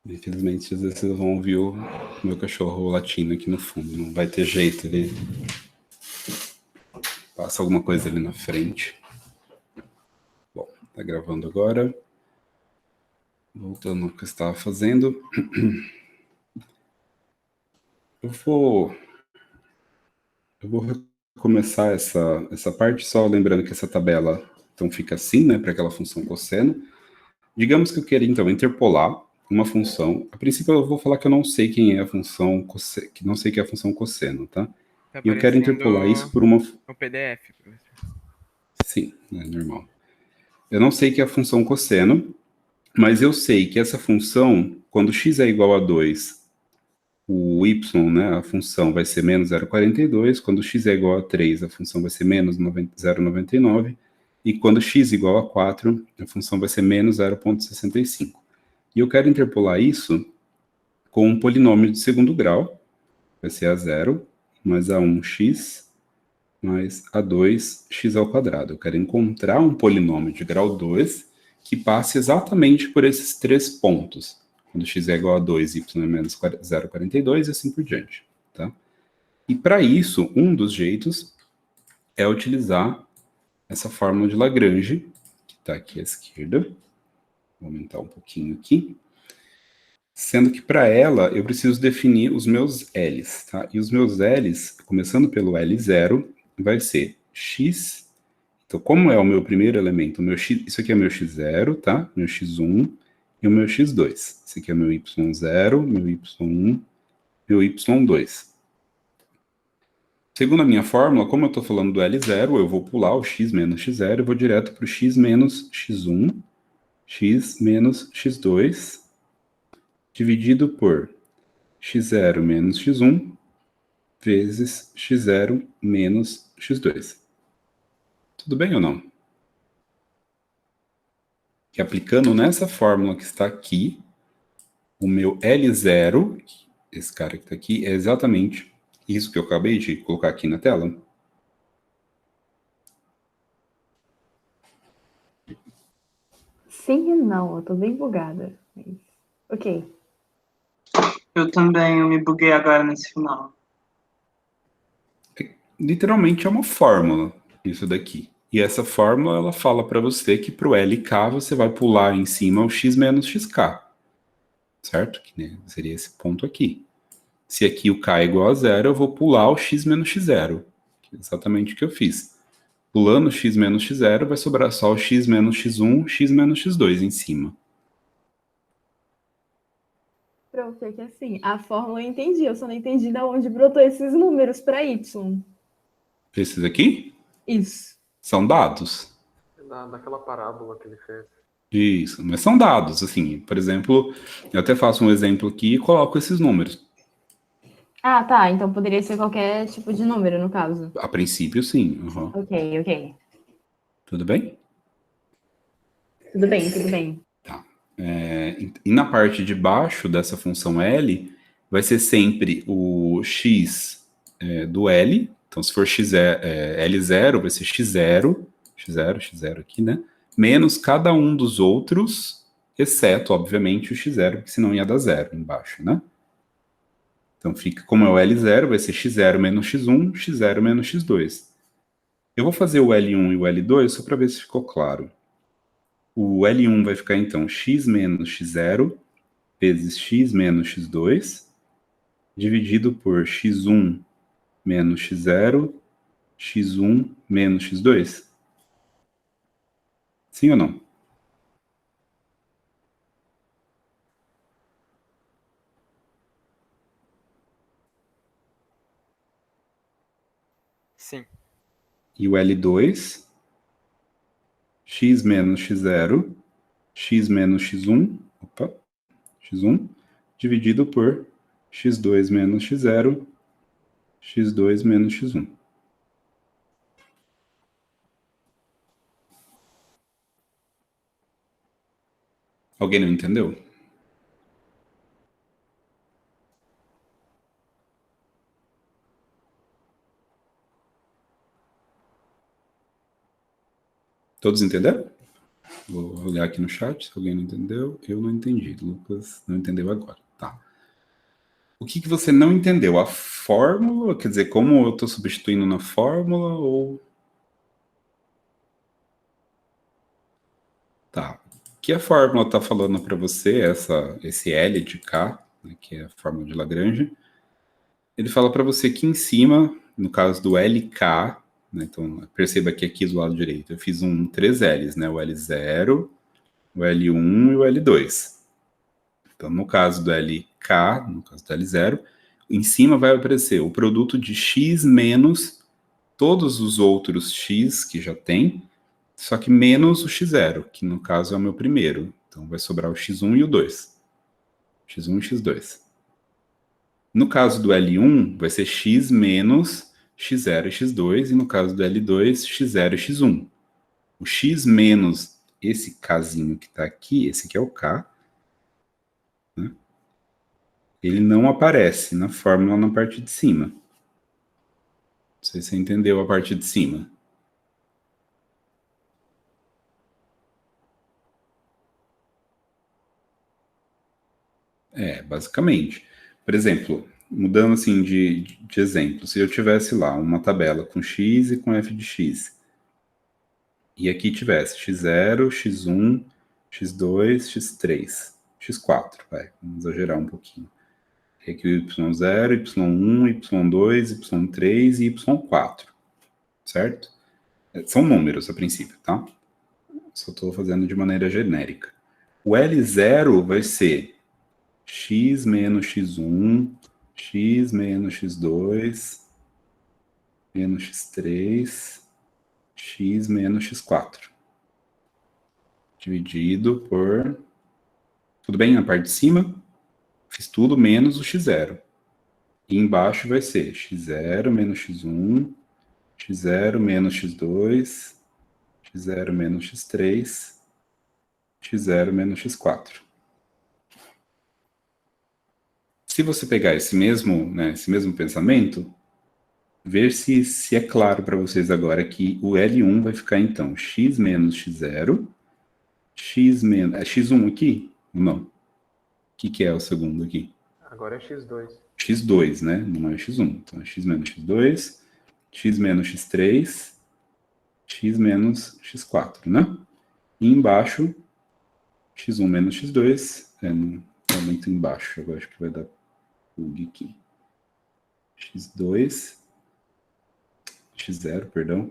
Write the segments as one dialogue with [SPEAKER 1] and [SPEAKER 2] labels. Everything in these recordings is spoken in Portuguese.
[SPEAKER 1] Infelizmente, às vezes vocês vão ouvir o meu cachorro latindo aqui no fundo. Não vai ter jeito, ele passa alguma coisa ali na frente. Bom, tá gravando agora. Voltando ao que eu estava fazendo. Eu vou recomeçar essa parte, só lembrando que essa tabela então fica assim, né, para aquela função cosseno. Digamos que eu queira, então, interpolar uma função. A princípio, eu vou falar que eu não sei quem é a função cosseno, que não sei que é a função cosseno, tá?
[SPEAKER 2] Tá
[SPEAKER 1] E eu quero interpolar isso por uma...
[SPEAKER 2] no PDF, professor.
[SPEAKER 1] Sim, é normal. Eu não sei que é a função cosseno, mas eu sei que essa função, quando x é igual a 2, o y, né, a função vai ser menos 0,42, quando x é igual a 3, a função vai ser menos 0,99, e quando x é igual a 4, a função vai ser menos 0,65. E eu quero interpolar isso com um polinômio de segundo grau, vai ser a0 mais a1x mais a2x ao quadrado. Eu quero encontrar um polinômio de grau 2 que passe exatamente por esses três pontos. Quando x é igual a 2, y é menos 0,42 e assim por diante. Tá? E para isso, um dos jeitos é utilizar essa fórmula de Lagrange, que está aqui à esquerda. Vou aumentar um pouquinho aqui. Sendo que para ela eu preciso definir os meus L's, tá? E os meus L's, começando pelo L0, vai ser x. Então, como é o meu primeiro elemento, o meu x, isso aqui é meu x0, tá? Meu x1 e o meu x2. Esse aqui é meu y0, meu y1, meu y2. Segundo a minha fórmula, como eu estou falando do L0, eu vou pular o x menos x0 e vou direto para o x menos x1, x menos x2, dividido por x0 menos x1 vezes x0 menos x2. Tudo bem ou não? E aplicando nessa fórmula que está aqui, o meu L0, esse cara que está aqui, é exatamente isso que eu acabei de colocar aqui na tela.
[SPEAKER 3] Sim e não, eu tô bem bugada. Ok.
[SPEAKER 4] Eu também, eu me buguei agora nesse final.
[SPEAKER 1] Literalmente é uma fórmula, isso daqui. E essa fórmula, ela fala para você que para o LK você vai pular em cima o x menos xk. Certo? Que, né, seria esse ponto aqui. Se aqui o k é igual a zero, eu vou pular o x menos x0. Que é exatamente o que eu fiz. Pulando x menos x0, vai sobrar só o x menos x1, x menos x2 em cima.
[SPEAKER 3] Pronto, é que assim, a fórmula eu entendi, eu só não entendi de onde brotou esses números para y.
[SPEAKER 1] Esses aqui
[SPEAKER 3] Isso.
[SPEAKER 1] são dados.
[SPEAKER 5] Daquela parábola que ele fez.
[SPEAKER 1] Isso, mas são dados, assim, por exemplo, eu até faço um exemplo aqui e coloco esses números.
[SPEAKER 3] Ah, tá, então poderia ser qualquer tipo de número, no caso.
[SPEAKER 1] A princípio, sim. Uhum.
[SPEAKER 3] Ok, ok.
[SPEAKER 1] Tudo bem?
[SPEAKER 3] Tudo bem, tudo bem.
[SPEAKER 1] Tá. E na parte de baixo dessa função L, vai ser sempre o x do L. Então, se for L0, vai ser x0, x0 aqui, né? Menos cada um dos outros, exceto, obviamente, o x0, porque senão ia dar zero embaixo, né? Então, fica como é o L0, vai ser x0 menos x1, x0 menos x2. Eu vou fazer o L1 e o L2 só para ver se ficou claro. O L1 vai ficar, então, x menos x0 vezes x menos x2, dividido por x1 menos x0, x1 menos x2. Sim ou não?
[SPEAKER 2] Sim.
[SPEAKER 1] E o L2, x menos x0, x menos x1, x1, dividido por x2 menos x0, x2 menos x1. Alguém não entendeu? Todos entenderam? Vou olhar aqui no chat, se alguém não entendeu. Eu não entendi. Lucas não entendeu agora. Tá. O que você não entendeu? A fórmula? Quer dizer, como eu estou substituindo na fórmula ou... Tá. O que a fórmula está falando para você, esse L de K, né, que é a fórmula de Lagrange, ele fala para você que em cima, no caso do LK, né, então perceba que aqui do lado direito eu fiz três L's, né, o L0, o L1 e o L2. Então, no caso do LK, no caso do L0, em cima vai aparecer o produto de x menos todos os outros x que já tem, só que menos o x0, que no caso é o meu primeiro. Então vai sobrar o x1 e o 2. x1 e x2. No caso do L1, vai ser x menos x0 e x2, e no caso do L2, x0 e x1. O x menos esse kzinho que está aqui, esse aqui é o k, né? Ele não aparece na fórmula na parte de cima. Não sei se você entendeu a parte de cima. Basicamente. Por exemplo, mudando assim de exemplo, se eu tivesse lá uma tabela com x e com f de x, e aqui tivesse x0, x1, x2, x3, x4, vamos exagerar um pouquinho. E aqui o y0, y1, y2, y3 e y4, certo? São números a princípio, tá? Só estou fazendo de maneira genérica. O L0 vai ser x menos x1, x menos x2, menos x3, x menos x4. Dividido por... Tudo bem? Na parte de cima, fiz tudo menos o x0. E embaixo vai ser x0 menos x1, x0 menos x2, x0 menos x3, x0 menos x4. Se você pegar esse mesmo pensamento, ver se é claro para vocês agora que o L1 vai ficar, então, x menos x0, x menos... É x1 aqui? Ou não? O que é o segundo aqui?
[SPEAKER 5] Agora é x2.
[SPEAKER 1] x2, né? Não é x1. Então, é x menos x2, x menos x3, x menos x4, né? E embaixo, x1 menos x2, não está muito embaixo, agora acho que vai dar bug aqui. x2, x0, perdão.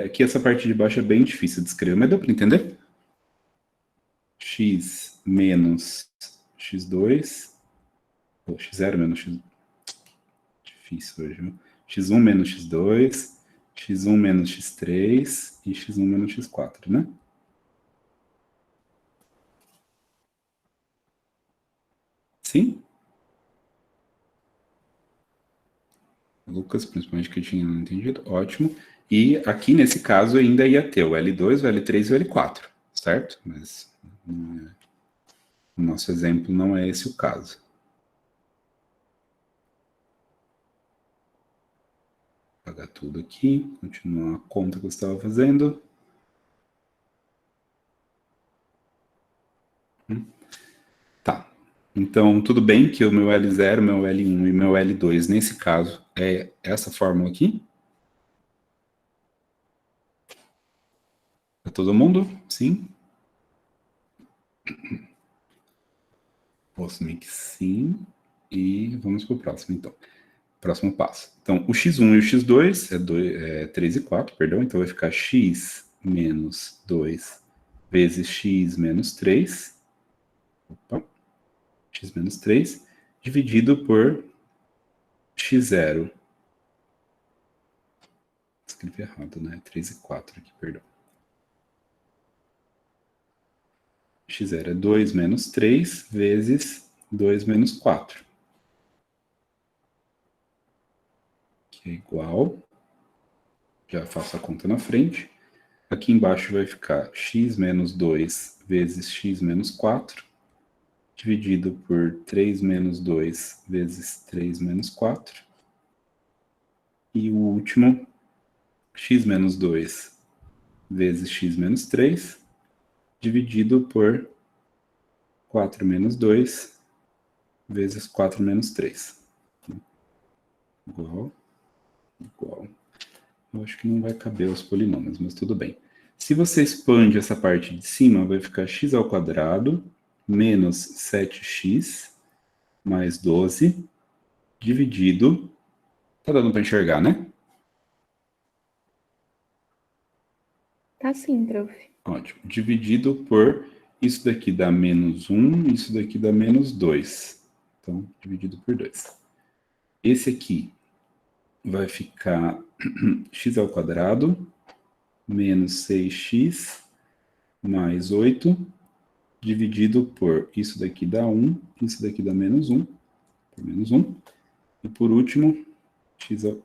[SPEAKER 1] Aqui essa parte de baixo é bem difícil de escrever, mas deu para entender? X menos x2, ou x0 menos x... Difícil hoje, viu? x1 menos x2, x1 menos x3 e x1 menos x4, né? Sim? Lucas, principalmente que eu tinha entendido, ótimo. E aqui, nesse caso, ainda ia ter o L2, o L3 e o L4, certo? Mas no nosso exemplo não é esse o caso. Vou apagar tudo aqui, continuar a conta que eu estava fazendo. Tá. Então, tudo bem que o meu L0, meu L1 e meu L2, nesse caso, é essa fórmula aqui? Para todo mundo? Sim? Posso que sim. E vamos para o próximo, então. Próximo passo. Então, o x1 e o x2 é 3 e 4, perdão. Então, vai ficar x menos 2 vezes x menos 3. Opa. X menos 3, dividido por x0. Escrevi errado, né? 3 e 4 aqui, perdão. x0 é 2 menos 3 vezes 2 menos 4. Que é igual. Já faço a conta na frente. Aqui embaixo vai ficar x menos 2 vezes x menos 4, dividido por 3 menos 2 vezes 3 menos 4. E o último, x menos 2 vezes x menos 3, dividido por 4 menos 2 vezes 4 menos 3. Igual. Eu acho que não vai caber os polinômios, mas tudo bem. Se você expande essa parte de cima, vai ficar x ao quadrado menos 7x mais 12 dividido... Tá dando para enxergar, né?
[SPEAKER 3] Tá sim, prof.
[SPEAKER 1] Ótimo. Dividido por... Isso daqui dá menos 1, isso daqui dá menos 2. Então, dividido por 2. Esse aqui vai ficar x ao quadrado menos 6x mais 8 dividido por... Isso daqui dá 1, isso daqui dá menos 1. Por menos 1. E por último, x ao...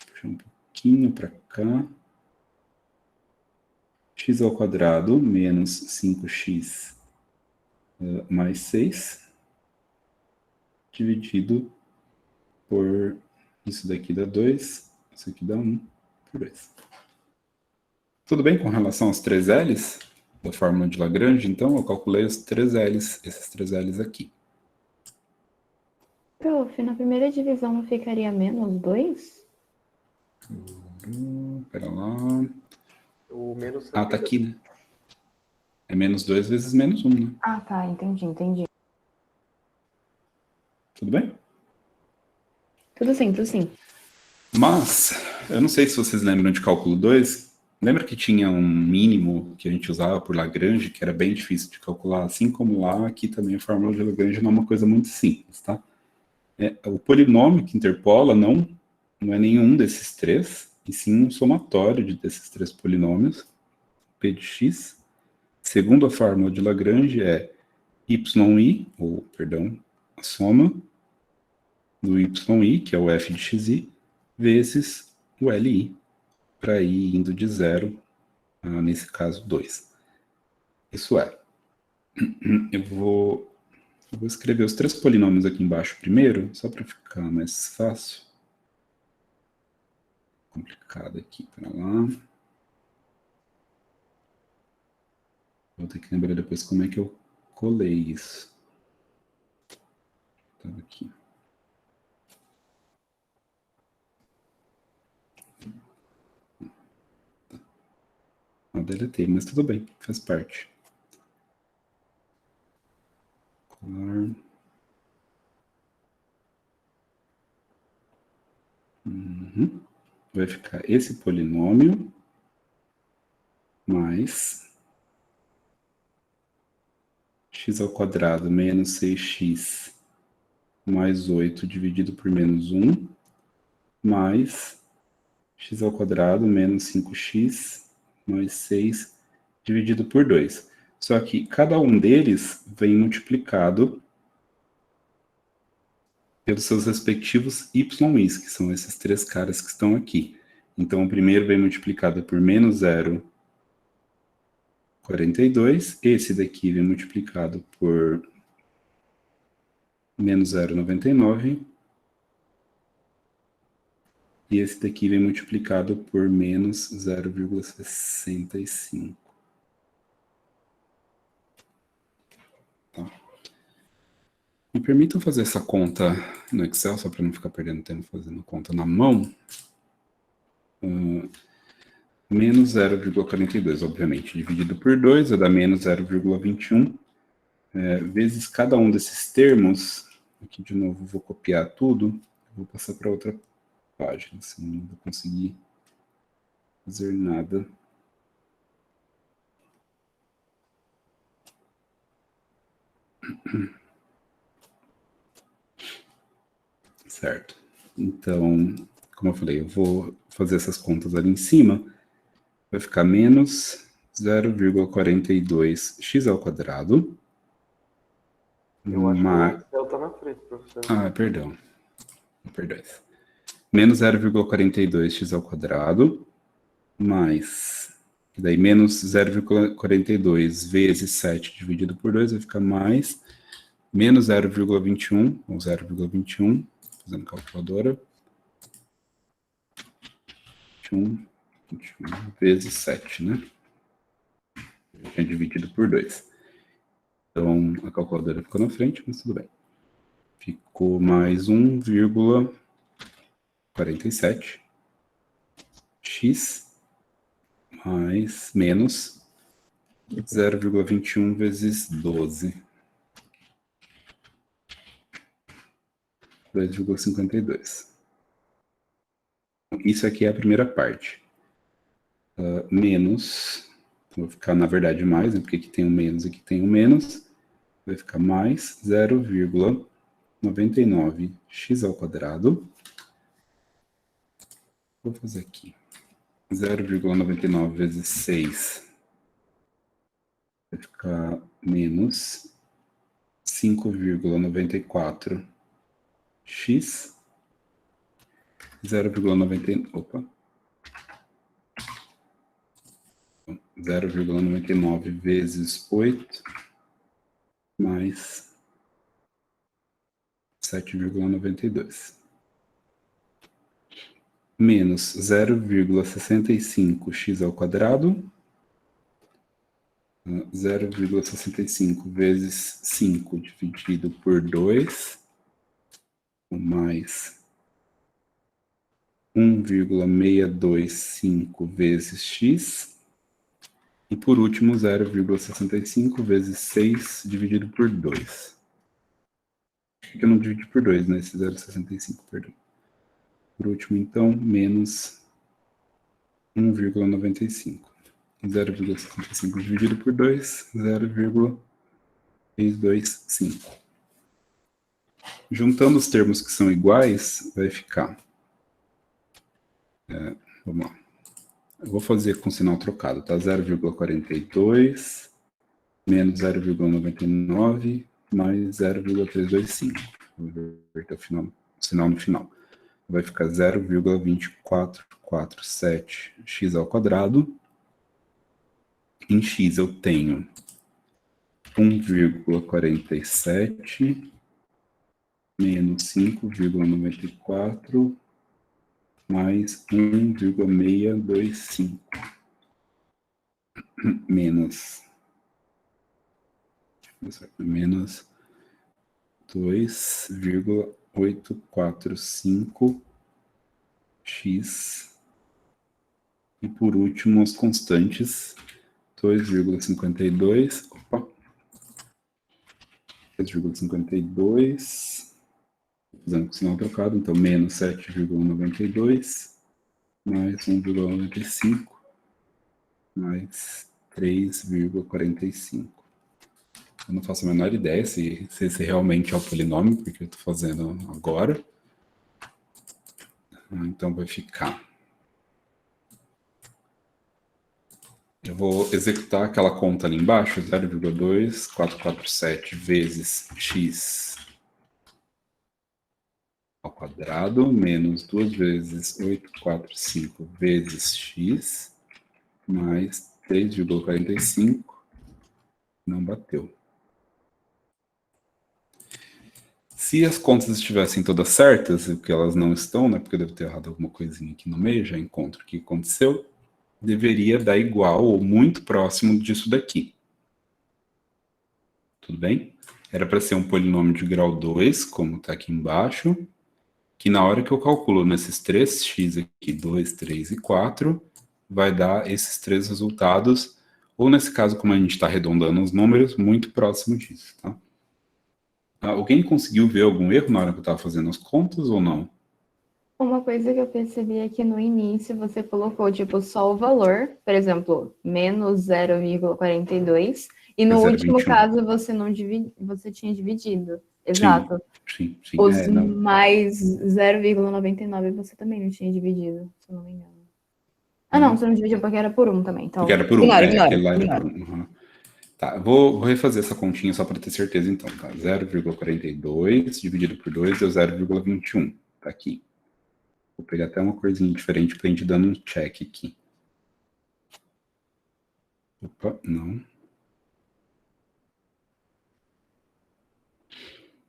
[SPEAKER 1] Puxar um pouquinho para cá. X ao quadrado menos 5x mais 6, dividido por, isso daqui dá 2, isso aqui dá 1, por 2. Tudo bem com relação aos 3 L's da fórmula de Lagrange? Então, eu calculei os 3 L's, esses 3 L's aqui.
[SPEAKER 3] Prof, na primeira divisão não ficaria menos 2?
[SPEAKER 1] Pera lá.
[SPEAKER 5] O menos...
[SPEAKER 1] Ah, tá aqui, né? É menos 2 vezes menos 1, né?
[SPEAKER 3] Ah, tá, entendi.
[SPEAKER 1] Tudo bem?
[SPEAKER 3] Tudo sim.
[SPEAKER 1] Mas, eu não sei se vocês lembram de cálculo 2. Lembra que tinha um mínimo que a gente usava por Lagrange, que era bem difícil de calcular? Assim como lá, aqui também a fórmula de Lagrange não é uma coisa muito simples, tá? O polinômio que interpola não é nenhum desses três, e sim um somatório desses três polinômios, p de x. Segundo a fórmula de Lagrange, é a soma do yi, que é o f de xi, vezes o li, para ir indo de 0, nesse caso 2. Isso é, eu vou escrever os três polinômios aqui embaixo primeiro, só para ficar mais fácil. Complicado aqui, para lá. Vou ter que lembrar depois como é que eu colei isso. Estava aqui. Não deletei, mas tudo bem, faz parte. Colar. Vai ficar esse polinômio mais x ao quadrado menos 6x mais 8 dividido por menos 1 mais x ao quadrado menos 5x mais 6 dividido por 2. Só que cada um deles vem multiplicado pelos seus respectivos y's, que são esses três caras que estão aqui. Então, o primeiro vem multiplicado por menos 0,42. Esse daqui vem multiplicado por menos 0,99. E esse daqui vem multiplicado por menos 0,65. Tá. Me permitam fazer essa conta no Excel, só para não ficar perdendo tempo fazendo conta na mão. Menos 0,42, obviamente, dividido por 2, vai dar menos 0,21, vezes cada um desses termos. Aqui, de novo, vou copiar tudo, vou passar para outra página, senão não vou conseguir fazer nada. Certo. Então, como eu falei, eu vou fazer essas contas ali em cima. Vai ficar menos 0,42x ao quadrado.
[SPEAKER 5] Eu acho que o Excel tá na frente, professor.
[SPEAKER 1] Ah, perdão. Menos 0,42x ao quadrado, mais... E daí, menos 0,42 vezes 7 dividido por 2 vai ficar mais... Menos 0,21, ou 0,21, fazendo calculadora. 21 vezes 7, né? Eu tinha dividido por 2. Então, a calculadora ficou na frente, mas tudo bem. Ficou mais 1,47 x mais menos 0,21 vezes 12. 2,52. Isso aqui é a primeira parte. Menos, vou ficar na verdade mais, né, porque aqui tem um menos e aqui tem um menos. Vai ficar mais 0,99x ao quadrado. Vou fazer aqui. 0,99 vezes 6 vai ficar menos 5,94x 0,99 vezes 8 mais 7,92 menos 0,65x ao quadrado. 0,65 vezes 5 dividido por 2, mais 1,625 vezes x. E por último, 0,65 vezes 6 dividido por 2. Por que eu não dividi por 2, né? Esse 0,65, perdão. Por último, então, menos 1,95. 0,65 dividido por 2, 0,325. Juntando os termos que são iguais, vai ficar... vamos lá. Eu vou fazer com sinal trocado, tá? 0,42 menos 0,99 mais 0,325. Vou inverter o sinal no final. Vai ficar 0,2447x ao quadrado. Em x eu tenho 1,47 menos 5,94 mais 1,625 menos 2,845x e por último as constantes 2,52, fazendo com o sinal trocado, então menos 7,92 mais 1,95 mais 3,45. Eu não faço a menor ideia se esse realmente é o polinômio, porque eu estou fazendo agora. Então vai ficar... Eu vou executar aquela conta ali embaixo, 0,2447 vezes x ao quadrado, menos 2 vezes 845 vezes x, mais 3,45, não bateu. Se as contas estivessem todas certas, o que elas não estão, né, porque eu devo ter errado alguma coisinha aqui no meio, já encontro o que aconteceu, deveria dar igual ou muito próximo disso daqui. Tudo bem? Era para ser um polinômio de grau 2, como está aqui embaixo, que na hora que eu calculo nesses 3x aqui, 2, 3 e 4, vai dar esses 3 resultados, ou nesse caso, como a gente está arredondando os números, muito próximo disso, tá? Alguém conseguiu ver algum erro na hora que eu estava fazendo as contas ou não?
[SPEAKER 3] Uma coisa que eu percebi é que no início você colocou, tipo, só o valor, por exemplo, menos 0,42, e no último
[SPEAKER 1] 0,21.
[SPEAKER 3] caso você não você tinha dividido. Exato.
[SPEAKER 1] Sim.
[SPEAKER 3] Os mais 0,99 você também não tinha dividido, se eu não me engano. Ah, não, você não dividiu porque era por 1 também. Então...
[SPEAKER 1] Porque era por 1,
[SPEAKER 3] ignora,
[SPEAKER 1] aquele lá era por 1. Uhum. Tá, vou refazer essa continha só para ter certeza então, tá? 0,42 dividido por 2 deu 0,21, tá aqui. Vou pegar até uma corzinha diferente para a gente dando um check aqui. Opa, não.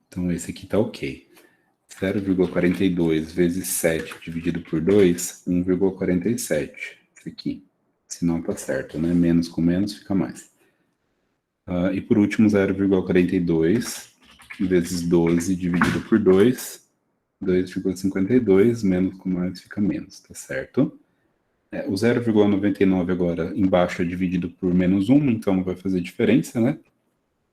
[SPEAKER 1] Então esse aqui tá ok. 0,42 vezes 7 dividido por 2, 1,47. Esse aqui. Se não tá certo, né? Menos com menos fica mais. E por último, 0,42 vezes 12 dividido por 2, 2,52, menos com mais fica menos, tá certo? O 0,99 agora embaixo é dividido por menos 1, então não vai fazer diferença, né?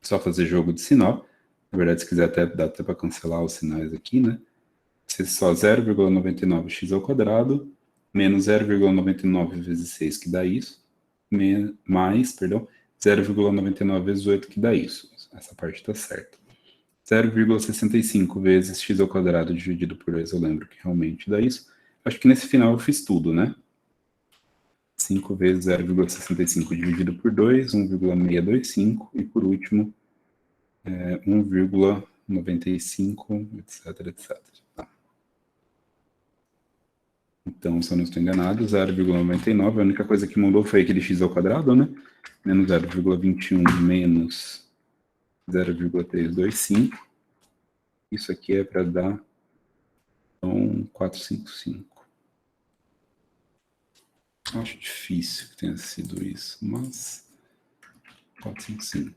[SPEAKER 1] Só fazer jogo de sinal. Na verdade, se quiser até dá até para cancelar os sinais aqui, né? Ser só 0,99x ao quadrado, menos 0,99 vezes 6, que dá isso, mais, perdão, 0,99 vezes 8, que dá isso. Essa parte está certa. 0,65 vezes x ao quadrado dividido por 2, eu lembro que realmente dá isso. Acho que nesse final eu fiz tudo, né? 5 vezes 0,65 dividido por 2, 1,625, e por último, 1,95, etc, etc. Tá. Então, se eu não estou enganado, 0,99, a única coisa que mudou foi aquele x ao quadrado, né? Menos 0,21 menos 0,325. Isso aqui é para dar, então, 455. Acho difícil que tenha sido isso, mas 455.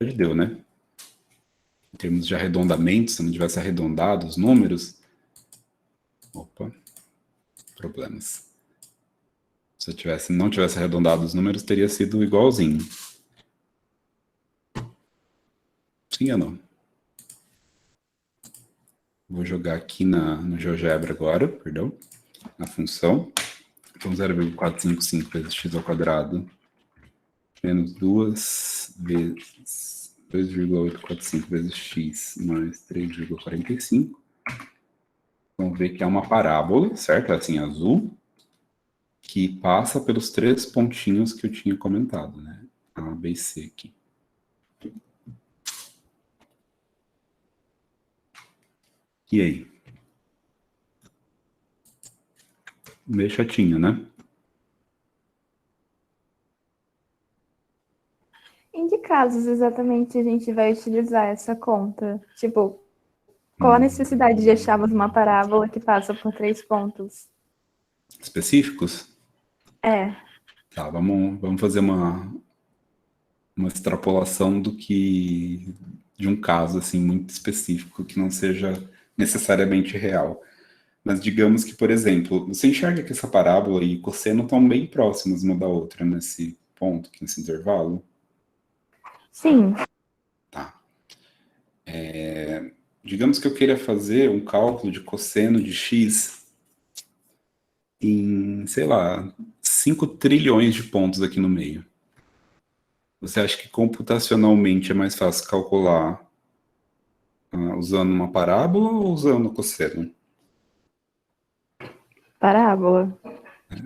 [SPEAKER 1] Hoje deu, né? Em termos de arredondamento, se não tivesse arredondado os números... Opa, problemas. Se eu não tivesse arredondado os números, teria sido igualzinho. Sim ou não? Vou jogar aqui no GeoGebra agora, perdão, na função. Então, 0,455 vezes x ao quadrado menos 2 vezes 2,845 vezes x mais 3,45. Vamos ver que é uma parábola, certo? Assim, azul, que passa pelos 3 pontinhos que eu tinha comentado, né? A, B e C aqui. E aí? Meio chatinho, né?
[SPEAKER 3] Em que casos exatamente a gente vai utilizar essa conta? Tipo, qual a necessidade de acharmos uma parábola que passa por 3 pontos?
[SPEAKER 1] Específicos?
[SPEAKER 3] É.
[SPEAKER 1] Tá, vamos fazer uma extrapolação de um caso assim muito específico que não seja necessariamente real. Mas digamos que, por exemplo, você enxerga que essa parábola e cosseno estão bem próximas uma da outra nesse ponto, nesse intervalo?
[SPEAKER 3] Sim.
[SPEAKER 1] Tá. Digamos que eu queira fazer um cálculo de cosseno de x em, sei lá, 5 trilhões de pontos aqui no meio. Você acha que computacionalmente é mais fácil calcular usando uma parábola ou usando cosseno?
[SPEAKER 3] Parábola.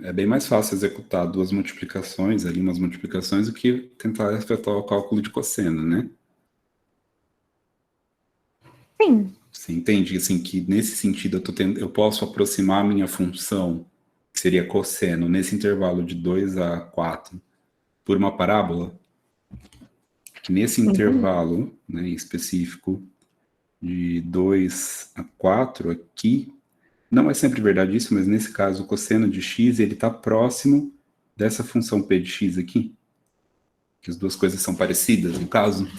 [SPEAKER 1] É bem mais fácil executar duas multiplicações, ali umas multiplicações, do que tentar efetuar o cálculo de cosseno, né?
[SPEAKER 3] Sim.
[SPEAKER 1] Você entende assim, que nesse sentido eu posso aproximar a minha função, que seria cosseno, nesse intervalo de 2 a 4, por uma parábola? Que nesse intervalo, né, em específico, de 2 a 4 aqui, não é sempre verdade isso, mas nesse caso o cosseno de x ele está próximo dessa função p de x aqui, que as duas coisas são parecidas no caso.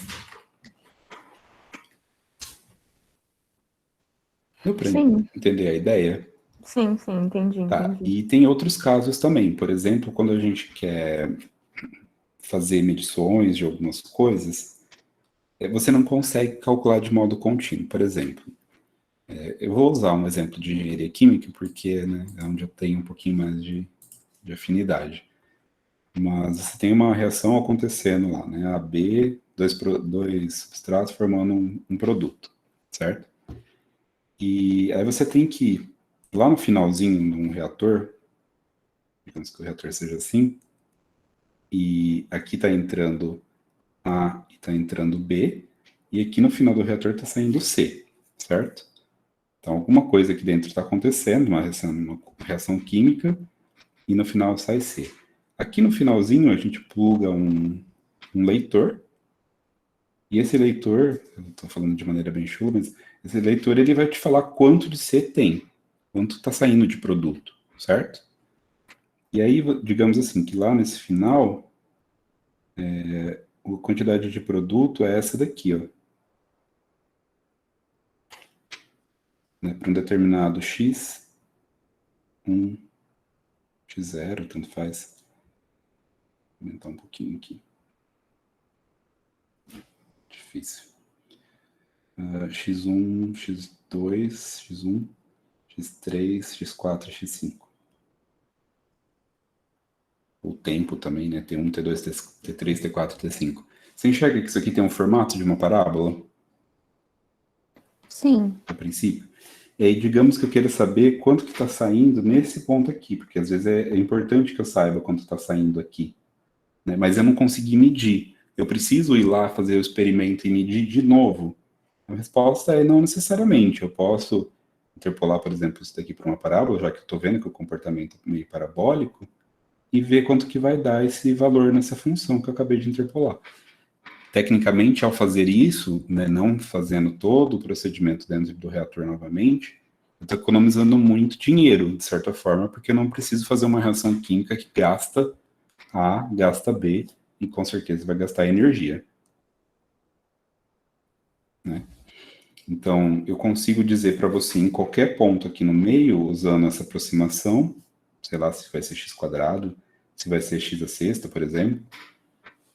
[SPEAKER 1] Deu para entender a ideia?
[SPEAKER 3] Sim, entendi.
[SPEAKER 1] Tá. E tem outros casos também. Por exemplo, quando a gente quer fazer medições de algumas coisas, você não consegue calcular de modo contínuo. Por exemplo, eu vou usar um exemplo de engenharia química, porque, né, é onde eu tenho um pouquinho mais de afinidade. Mas você tem uma reação acontecendo lá, né? A, B, dois substratos formando um produto, certo? E aí você tem que, lá no finalzinho de um reator, digamos que o reator seja assim, e aqui está entrando A e está entrando B, e aqui no final do reator está saindo C, certo? Então alguma coisa aqui dentro está acontecendo, uma reação química, e no final sai C. Aqui no finalzinho a gente pluga um leitor, e esse leitor, eu estou falando de maneira bem chula, mas esse leitor ele vai te falar quanto de C tem, quanto está saindo de produto, certo? E aí, digamos assim, que lá nesse final, A quantidade de produto é essa daqui, ó. Né, para um determinado x, 1, x0, tanto faz. Vou aumentar um pouquinho aqui. Difícil. x1, x2, x1, x3, x4, x5. O tempo também, né? T1, T2, T3, T4, T5. Você enxerga que isso aqui tem um formato de uma parábola?
[SPEAKER 3] Sim.
[SPEAKER 1] A princípio. E aí, digamos que eu queira saber quanto que está saindo nesse ponto aqui, porque às vezes é importante que eu saiba quanto está saindo aqui. Né? Mas eu não consegui medir. Eu preciso ir lá fazer o experimento e medir de novo? A resposta é não necessariamente. Eu posso interpolar, por exemplo, isso daqui para uma parábola, já que eu estou vendo que o comportamento é meio parabólico, e ver quanto que vai dar esse valor nessa função que eu acabei de interpolar. Tecnicamente, ao fazer isso, né, não fazendo todo o procedimento dentro do reator novamente, eu estou economizando muito dinheiro, de certa forma, porque eu não preciso fazer uma reação química que gasta A, gasta B, e com certeza vai gastar energia. Né? Então, eu consigo dizer para você, em qualquer ponto aqui no meio, usando essa aproximação, sei lá se vai ser x², se vai ser x à sexta, por exemplo,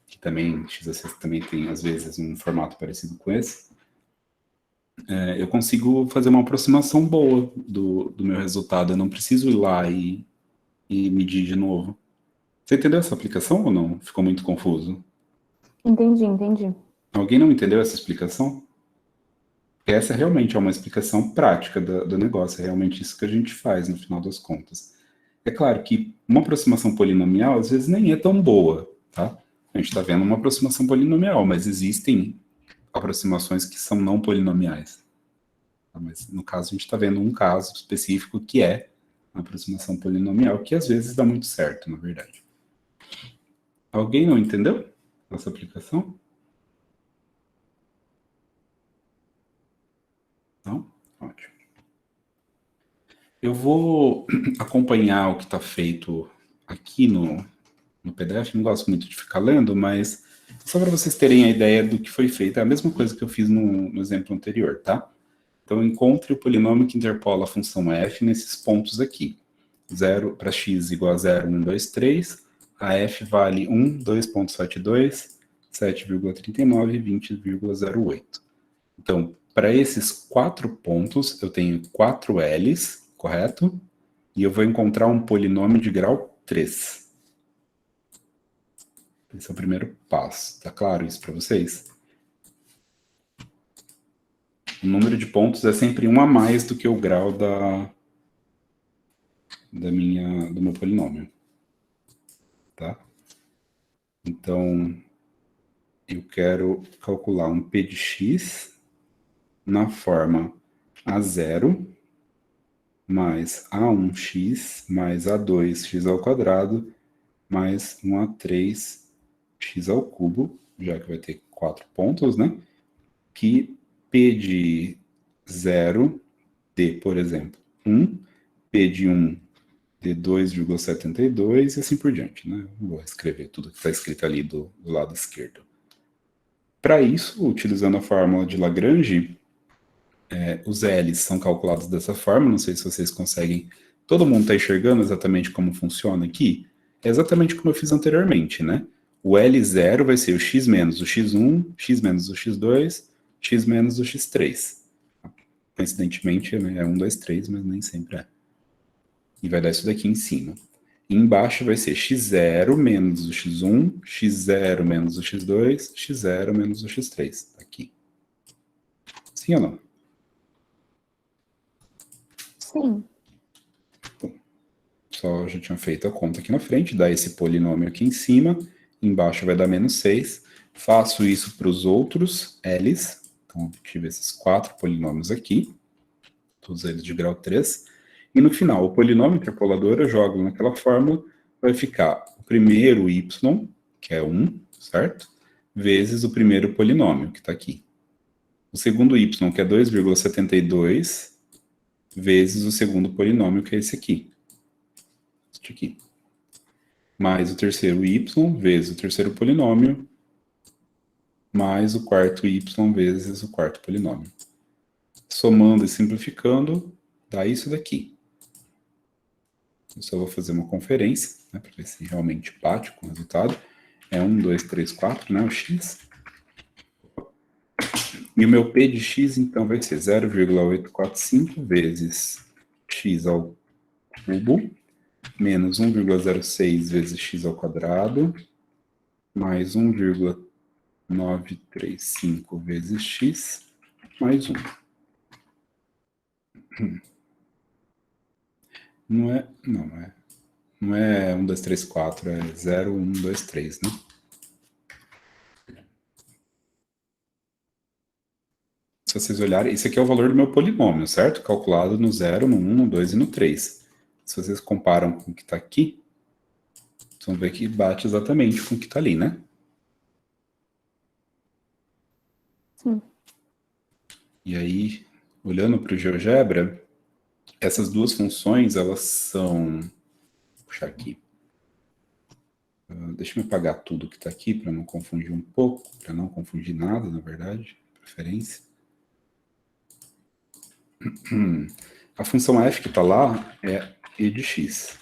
[SPEAKER 1] que também, x à sexta também tem, às vezes, um formato parecido com esse, eu consigo fazer uma aproximação boa do meu resultado. Eu não preciso ir lá e medir de novo. Você entendeu essa aplicação ou não? Ficou muito confuso?
[SPEAKER 3] Entendi.
[SPEAKER 1] Alguém não entendeu essa explicação? Essa realmente é uma explicação prática do negócio, é realmente isso que a gente faz no final das contas. É claro que uma aproximação polinomial às vezes nem é tão boa, tá? A gente está vendo uma aproximação polinomial, mas existem aproximações que são não polinomiais. Tá? Mas no caso a gente está vendo um caso específico que é uma aproximação polinomial, que às vezes dá muito certo, na verdade. Alguém não entendeu essa aplicação? Não? Ótimo. Eu vou acompanhar o que está feito aqui no PDF, não gosto muito de ficar lendo, mas só para vocês terem a ideia do que foi feito. É a mesma coisa que eu fiz no exemplo anterior, tá? Então, encontre o polinômio que interpola a função f nesses pontos aqui. 0 para x igual a 0, 1, 2, 3. A f vale 1, 2,72, 7,39 e 20,08. Então, para esses 4 pontos, eu tenho 4 L's, correto? E eu vou encontrar um polinômio de grau 3. Esse é o primeiro passo. Tá claro isso para vocês? O número de pontos é sempre um a mais do que o grau do meu polinômio. Tá? Então, eu quero calcular um p de x na forma a0 mais a1x mais a2x ao quadrado mais 1a3x ao cubo, já que vai ter 4 pontos, né? Que P de 0 dê, por exemplo, 1, P de 1 dê 2,72 e assim por diante, né? Vou escrever tudo que está escrito ali do lado esquerdo. Para isso, utilizando a fórmula de Lagrange, os L's são calculados dessa forma, não sei se vocês conseguem... Todo mundo está enxergando exatamente como funciona aqui? É exatamente como eu fiz anteriormente, né? O L0 vai ser o x menos o x1, x menos o x2, x menos o x3. Coincidentemente, né, é 1, 2, 3, mas nem sempre é. E vai dar isso daqui em cima. E embaixo vai ser x0 menos o x1, x0 menos o x2, x0 menos o x3. Aqui. Sim ou não?
[SPEAKER 3] Sim.
[SPEAKER 1] Bom, só já tinha feito a conta aqui na frente, dá esse polinômio aqui em cima, embaixo vai dar menos 6. Faço isso para os outros L's. Então, tive esses 4 polinômios aqui, todos eles de grau 3. E no final, o polinômio interpolador eu jogo naquela fórmula, vai ficar o primeiro y, que é 1, certo? Vezes o primeiro polinômio, que está aqui. O segundo y, que é 2,72, vezes o segundo polinômio, que é esse aqui. Este aqui. mais o terceiro y vezes o terceiro polinômio, mais o quarto y vezes o quarto polinômio. Somando e simplificando, dá isso daqui. Eu só vou fazer uma conferência, né, para ver se realmente bate com o resultado. É 1, 2, 3, 4, né, o x. E o meu p de x, então, vai ser 0,845 vezes x ao cubo, menos 1,06 vezes x ao quadrado, mais 1,935 vezes x, mais 1. Não é 1, 2, 3, 4, é 0, 1, 2, 3, né? Se vocês olharem, esse aqui é o valor do meu polinômio, certo? Calculado no 0, no 1, no 2 e no 3. Se vocês comparam com o que está aqui, vocês vão ver que bate exatamente com o que está ali, né?
[SPEAKER 3] Sim.
[SPEAKER 1] E aí, olhando para o GeoGebra, essas duas funções, elas são... Vou puxar aqui. Deixa eu apagar tudo que está aqui para não confundir um pouco, para não confundir nada, na verdade, preferência. A função f que está lá é e de x.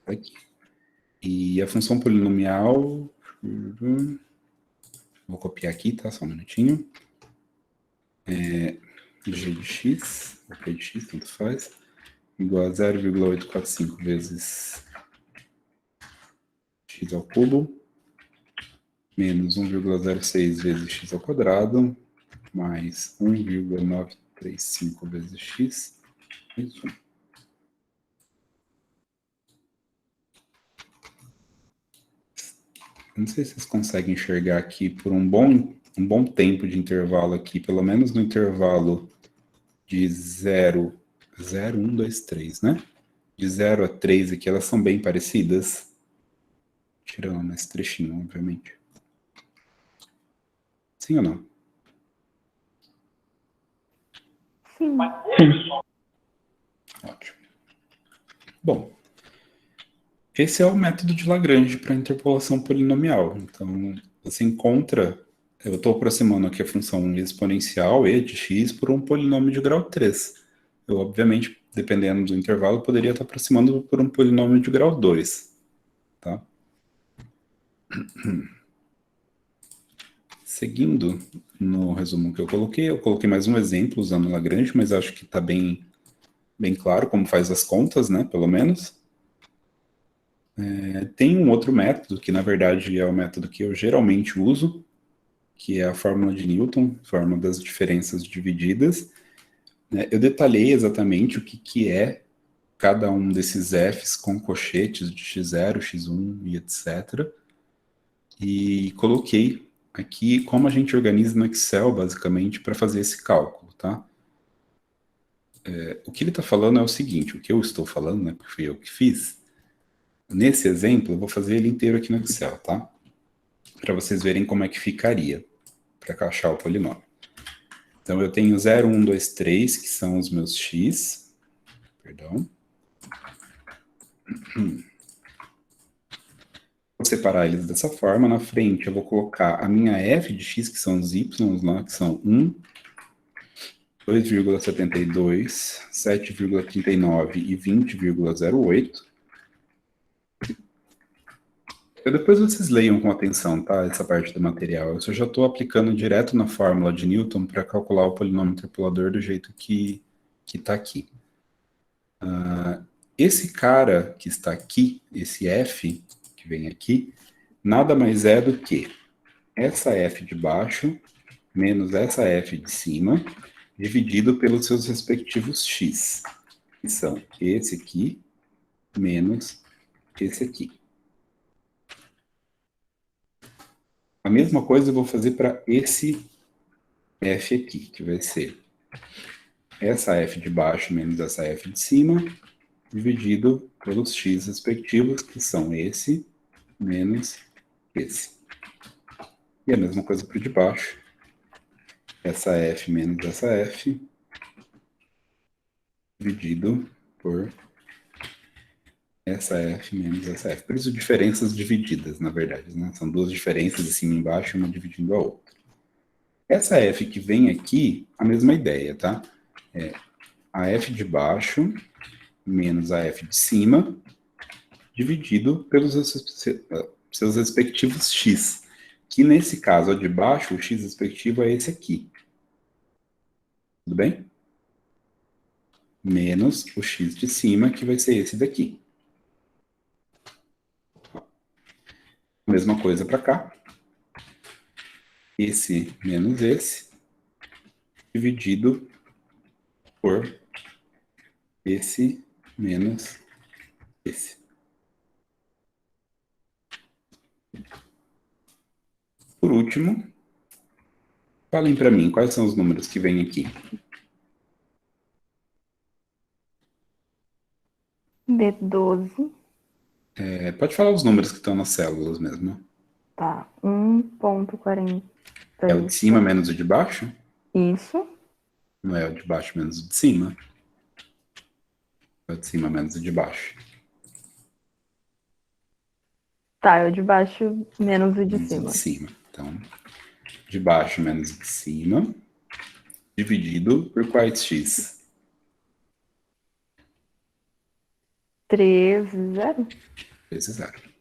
[SPEAKER 1] Aqui. E a função polinomial... Vou copiar aqui, tá? Só um minutinho. G de x, ou p de x, tanto faz, igual a 0,845 vezes x ao cubo, menos 1,06 vezes x ao quadrado, mais 1,935 vezes x, mais 1. Não sei se vocês conseguem enxergar aqui por um bom tempo de intervalo aqui, pelo menos no intervalo de 0, 1, 2, 3, né? De 0 a 3 aqui, elas são bem parecidas. Tirando esse trechinho, obviamente. Sim ou não?
[SPEAKER 3] Sim.
[SPEAKER 1] Ótimo. Bom, esse é o método de Lagrange para interpolação polinomial. Então, você encontra... Eu estou aproximando aqui a função exponencial e de x por um polinômio de grau 3. Eu, obviamente, dependendo do intervalo, poderia estar aproximando por um polinômio de grau 2. Tá? Seguindo no resumo que eu coloquei mais um exemplo usando Lagrange, mas acho que está bem claro como faz as contas, né, pelo menos. Tem um outro método, que na verdade é o método que eu geralmente uso, que é a fórmula de Newton, fórmula das diferenças divididas. Eu detalhei exatamente o que é cada um desses f's com cochetes de x0, x1 e etc. E coloquei aqui como a gente organiza no Excel, basicamente, para fazer esse cálculo, tá? O que ele está falando é o seguinte, o que eu estou falando, né, porque fui eu que fiz, nesse exemplo, eu vou fazer ele inteiro aqui no Excel, tá? Para vocês verem como é que ficaria, para achar o polinômio. Então, eu tenho 0, 1, 2, 3, que são os meus x, perdão. Vou separar eles dessa forma. Na frente, eu vou colocar a minha f de x, que são os y lá, que são 1, 2,72, 7,39 e 20,08. Depois vocês leiam com atenção, tá? Essa parte do material. Eu já estou aplicando direto na fórmula de Newton para calcular o polinômio interpolador do jeito que está aqui. Esse cara que está aqui, esse f, que vem aqui, nada mais é do que essa f de baixo menos essa f de cima, dividido pelos seus respectivos x, que são esse aqui menos esse aqui. A mesma coisa eu vou fazer para esse f aqui, que vai ser essa f de baixo menos essa f de cima, dividido pelos x respectivos, que são esse menos esse. E a mesma coisa para o de baixo. Essa f menos essa f, dividido por essa f menos essa f. Por isso, diferenças divididas, na verdade, né? São duas diferenças de cima e embaixo, uma dividindo a outra. Essa f que vem aqui, a mesma ideia, tá? É a f de baixo menos a f de cima, dividido pelos seus respectivos x. Que nesse caso, a de baixo, o x respectivo é esse aqui. Tudo bem? Menos o x de cima, que vai ser esse daqui. Mesma coisa para cá. Esse menos esse, dividido por esse menos esse. Por último, falem para mim quais são os números que vêm aqui.
[SPEAKER 3] B12.
[SPEAKER 1] Pode falar os números que estão nas células mesmo.
[SPEAKER 3] Tá. 1,40.
[SPEAKER 1] É o de cima menos o de baixo?
[SPEAKER 3] Isso.
[SPEAKER 1] Não é o de baixo menos o de cima? É o de cima menos o de baixo.
[SPEAKER 3] Tá, é o de baixo menos o de
[SPEAKER 1] Menos o
[SPEAKER 3] cima.
[SPEAKER 1] de cima. Então, de baixo menos o de cima, dividido por quais x?
[SPEAKER 3] 3, 0.
[SPEAKER 1] Vezes 0.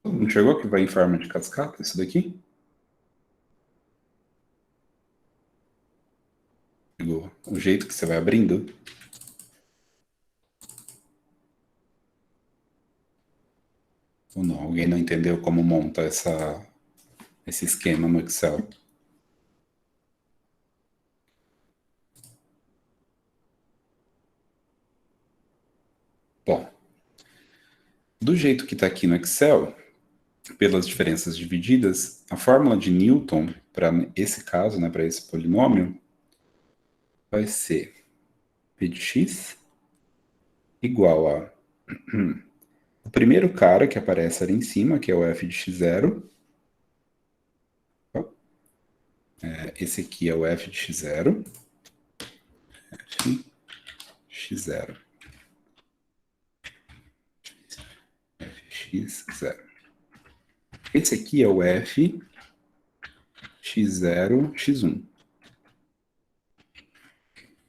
[SPEAKER 1] Não chegou que vai em forma de cascata isso daqui? Chegou. O jeito que você vai abrindo? Ou não? Alguém não entendeu como monta esse esquema no Excel? Bom, do jeito que está aqui no Excel, pelas diferenças divididas, a fórmula de Newton para esse caso, né, para esse polinômio, vai ser P de x igual a o primeiro cara que aparece ali em cima, que é o f de x0. Esse aqui é o f de x0. F x0. Fx0. Esse aqui é o f x0, x1.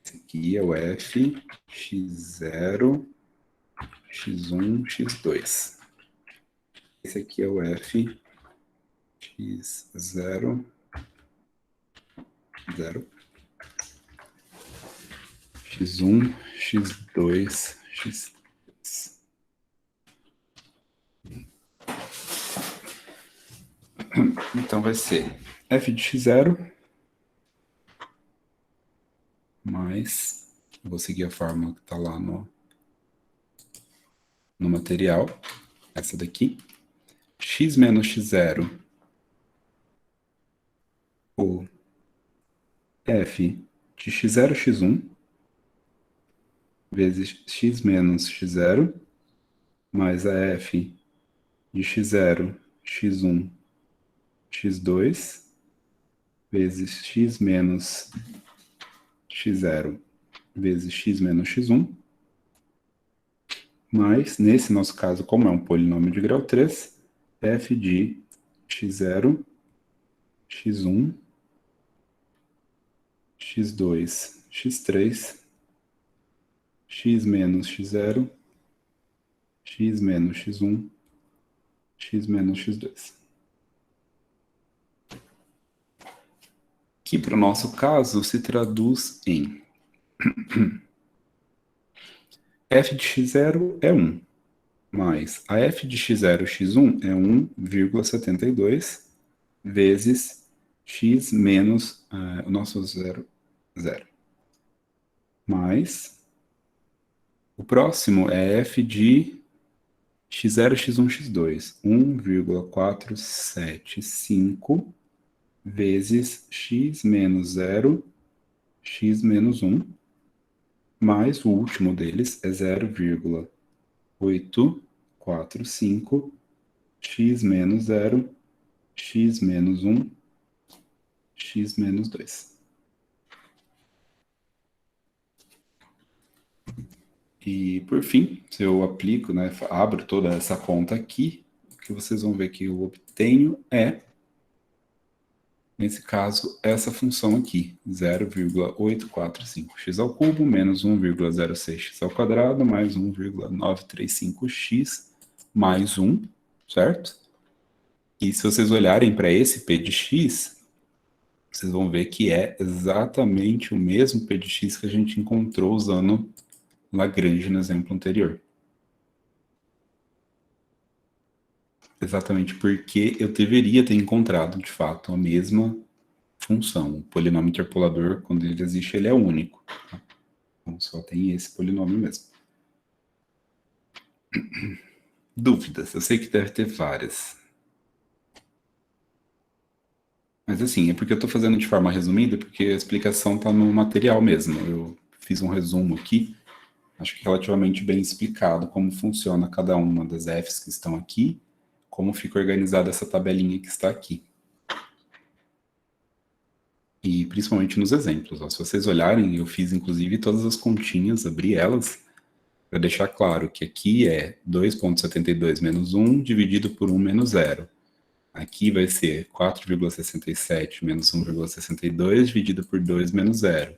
[SPEAKER 1] Esse aqui é o f x0, x1, x2. Esse aqui é o f x0, 0, x1, x2, x3. Então vai ser f de x0 mais, vou seguir a fórmula que está lá no material, essa daqui, x menos x0, o f de x0, x1, vezes x menos x0, mais a f de x0, x1, x2, vezes x menos x0, vezes x menos x1, mais, nesse nosso caso, como é um polinômio de grau 3, f de x0, x1, x2, x3, x menos x0, x menos x1, x menos x2. Que para o nosso caso se traduz em f de x0 é 1, mais a f de x0, x1 é 1,72 vezes x menos o nosso 0, 0. Mais o próximo é f de x0, x1, x2, 1,475 vezes x menos 0, x menos 1, mais o último deles é 0,845 x menos 0, x menos 1, x menos 2. E, por fim, se eu aplico, né, abro toda essa conta aqui, o que vocês vão ver que eu obtenho é, nesse caso, essa função aqui, 0,845x ao cubo menos 1,06x ao quadrado mais 1,935x mais 1, certo? E se vocês olharem para esse p de x, vocês vão ver que é exatamente o mesmo p de x que a gente encontrou usando Lagrange no exemplo anterior. Exatamente porque eu deveria ter encontrado, de fato, a mesma função. O polinômio interpolador, quando ele existe, ele é único. Tá? Então, só tem esse polinômio mesmo. Dúvidas? Eu sei que deve ter várias. Mas assim, é porque eu estou fazendo de forma resumida, porque a explicação está no material mesmo. Eu fiz um resumo aqui, acho que relativamente bem explicado como funciona cada uma das Fs que estão aqui, como fica organizada essa tabelinha que está aqui. E principalmente nos exemplos. Ó. Se vocês olharem, eu fiz inclusive todas as continhas, abri elas, para deixar claro que aqui é 2,72 menos 1 dividido por 1 menos 0. Aqui vai ser 4,67 menos 1,62 dividido por 2 menos 0.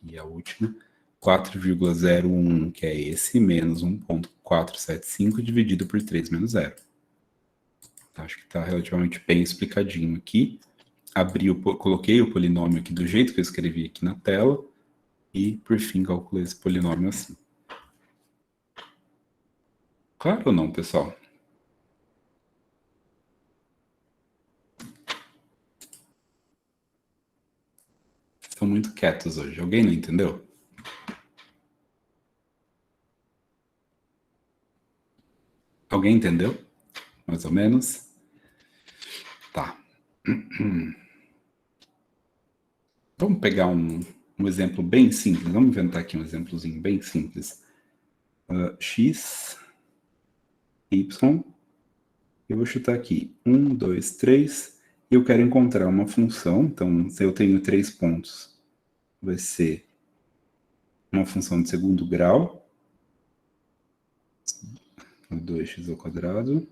[SPEAKER 1] E a última, 4,01, que é esse, menos 1,475 dividido por 3 menos 0. Acho que está relativamente bem explicadinho aqui. Coloquei o polinômio aqui do jeito que eu escrevi aqui na tela. E, por fim, calculei esse polinômio assim. Claro ou não, pessoal? Estão muito quietos hoje. Alguém não entendeu? Alguém entendeu? Mais ou menos? Tá. Vamos pegar um exemplo bem simples. Vamos inventar aqui um exemplozinho bem simples. X, Y. Eu vou chutar aqui 1, 2, 3. E eu quero encontrar uma função. Então, se eu tenho 3 pontos, vai ser uma função de segundo grau. 2x ao quadrado.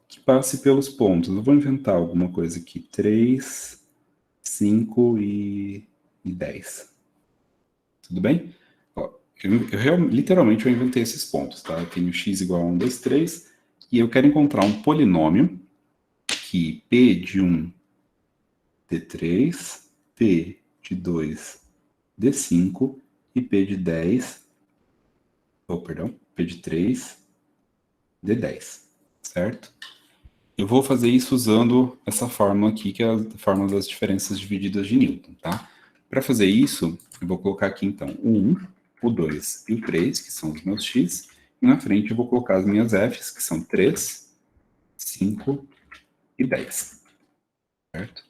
[SPEAKER 1] Que passe pelos pontos. Eu vou inventar alguma coisa aqui. 3, 5 e 10. Tudo bem? Ó, literalmente eu inventei esses pontos, tá? Eu tenho x igual a 1, 2, 3. E eu quero encontrar um polinômio que p de 1 dê 3, p de 2 dê 5 e p de 10, p de 3 dê 10, certo? Eu vou fazer isso usando essa fórmula aqui, que é a fórmula das diferenças divididas de Newton, tá? Para fazer isso, eu vou colocar aqui, então, o 1, o 2 e o 3, que são os meus x, e na frente eu vou colocar as minhas f's, que são 3, 5 e 10, certo?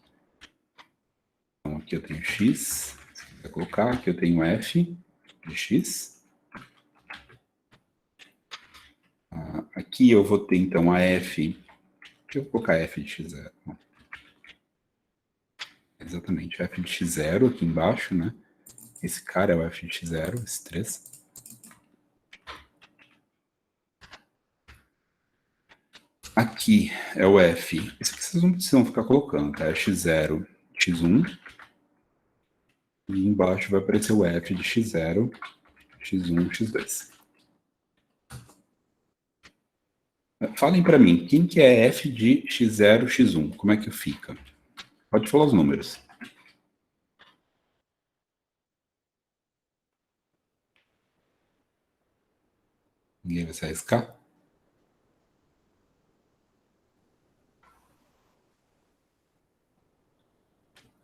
[SPEAKER 1] Então, aqui eu tenho x, se quiser colocar, aqui eu tenho f de x. Aqui eu vou ter, então, a f. Deixa eu colocar f de x0. Exatamente, f de x0 aqui embaixo, né? Esse cara é o f de x0, esse 3. Aqui é o f. Isso aqui vocês não precisam ficar colocando, tá? É x0, x1. E embaixo vai aparecer o f de x0, x1, x2. Falem para mim, quem que é f de x0, x1? Como é que fica? Pode falar os números. Ninguém vai se arriscar?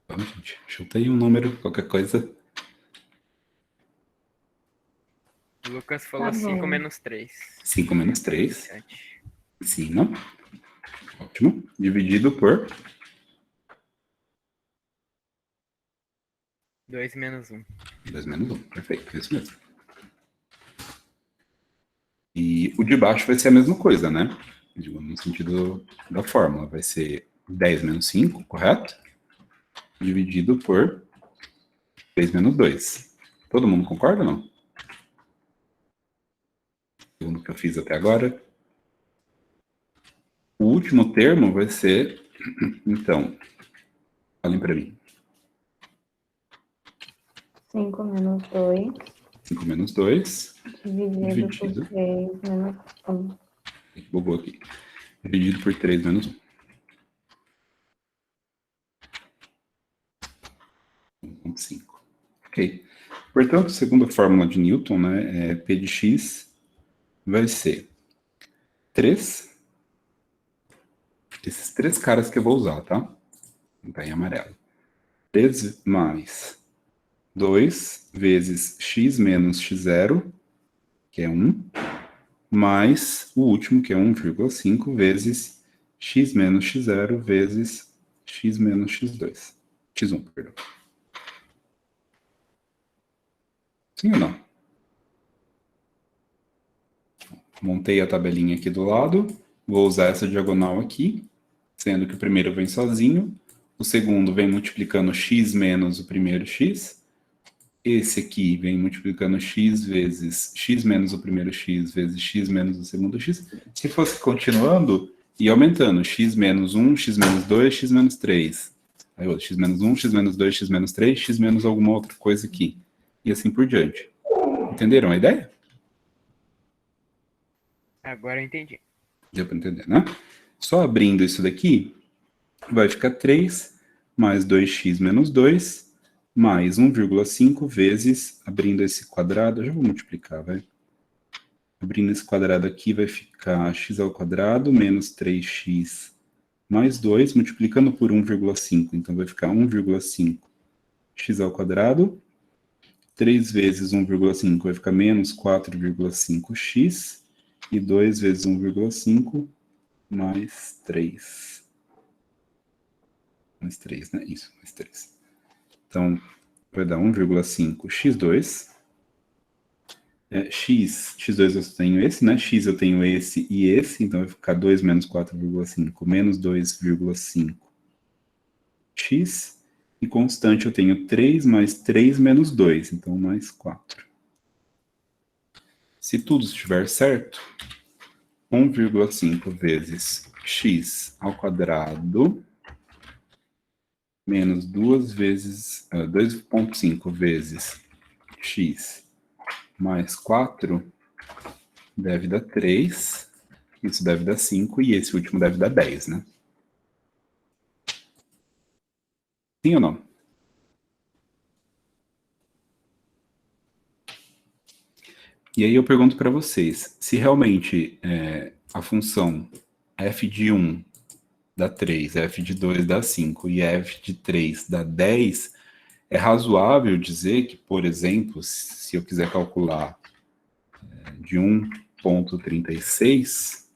[SPEAKER 1] Vamos, gente. Chutei um número, qualquer coisa.
[SPEAKER 2] O Lucas falou 5 menos 3.
[SPEAKER 1] 5 menos 3. Sim, não? Ótimo. Dividido por
[SPEAKER 2] 2 menos 1.
[SPEAKER 1] 2 menos 1, perfeito, isso mesmo. E o de baixo vai ser a mesma coisa, né? Digamos, no sentido da fórmula. Vai ser 10 menos 5, correto? Dividido por 3 menos 2. Todo mundo concorda ou não? segundo que eu fiz até agora. O último termo vai ser, então, falem para mim.
[SPEAKER 3] 5 menos 2.
[SPEAKER 1] 5 menos 2.
[SPEAKER 3] Dividido por 3 menos 1.
[SPEAKER 1] Bugou aqui. Dividido por 3 menos 1,5. Ok. Portanto, segundo a fórmula de Newton, né, P de x vai ser 3. Esses 3 caras que eu vou usar, tá? Tá em amarelo. 3 mais 2 vezes x menos x0, que é 1, mais o último, que é 1,5, vezes x menos x0 vezes x menos x2. x1, perdão. Sim ou não? Montei a tabelinha aqui do lado, vou usar essa diagonal aqui, sendo que o primeiro vem sozinho, o segundo vem multiplicando x menos o primeiro x, esse aqui vem multiplicando x vezes x menos o primeiro x vezes x menos o segundo x. Se fosse continuando, ia aumentando x menos 1, x menos 2, x menos 3. Aí outro, x menos 1, x menos 2, x menos 3, x menos alguma outra coisa aqui. E assim por diante. Entenderam a ideia?
[SPEAKER 2] Agora eu entendi.
[SPEAKER 1] Deu para entender, né? Só abrindo isso daqui, vai ficar 3 mais 2x menos 2 mais 1,5 vezes, abrindo esse quadrado, eu já vou multiplicar, vai. Abrindo esse quadrado aqui, vai ficar x ao quadrado menos 3x mais 2, multiplicando por 1,5. Então, vai ficar 1,5 x ao quadrado. 3 vezes 1,5 vai ficar menos 4,5x. E 2 vezes 1,5 mais 3. Mais 3, né? Isso, mais 3. Então, vai dar 1,5 x2. X2 eu tenho esse, né? X eu tenho esse e esse, então vai ficar 2 menos 4,5 menos 2,5 x. E constante eu tenho 3 mais 3 menos 2, então mais 4. Se tudo estiver certo, 1,5 vezes x ao quadrado menos 2,5 vezes x mais 4 deve dar 3, isso deve dar 5 e esse último deve dar 10, né? Sim ou não? E aí eu pergunto para vocês, se realmente a função f de 1 dá 3, f de 2 dá 5 e f de 3 dá 10, é razoável dizer que, por exemplo, se eu quiser calcular de 1,36,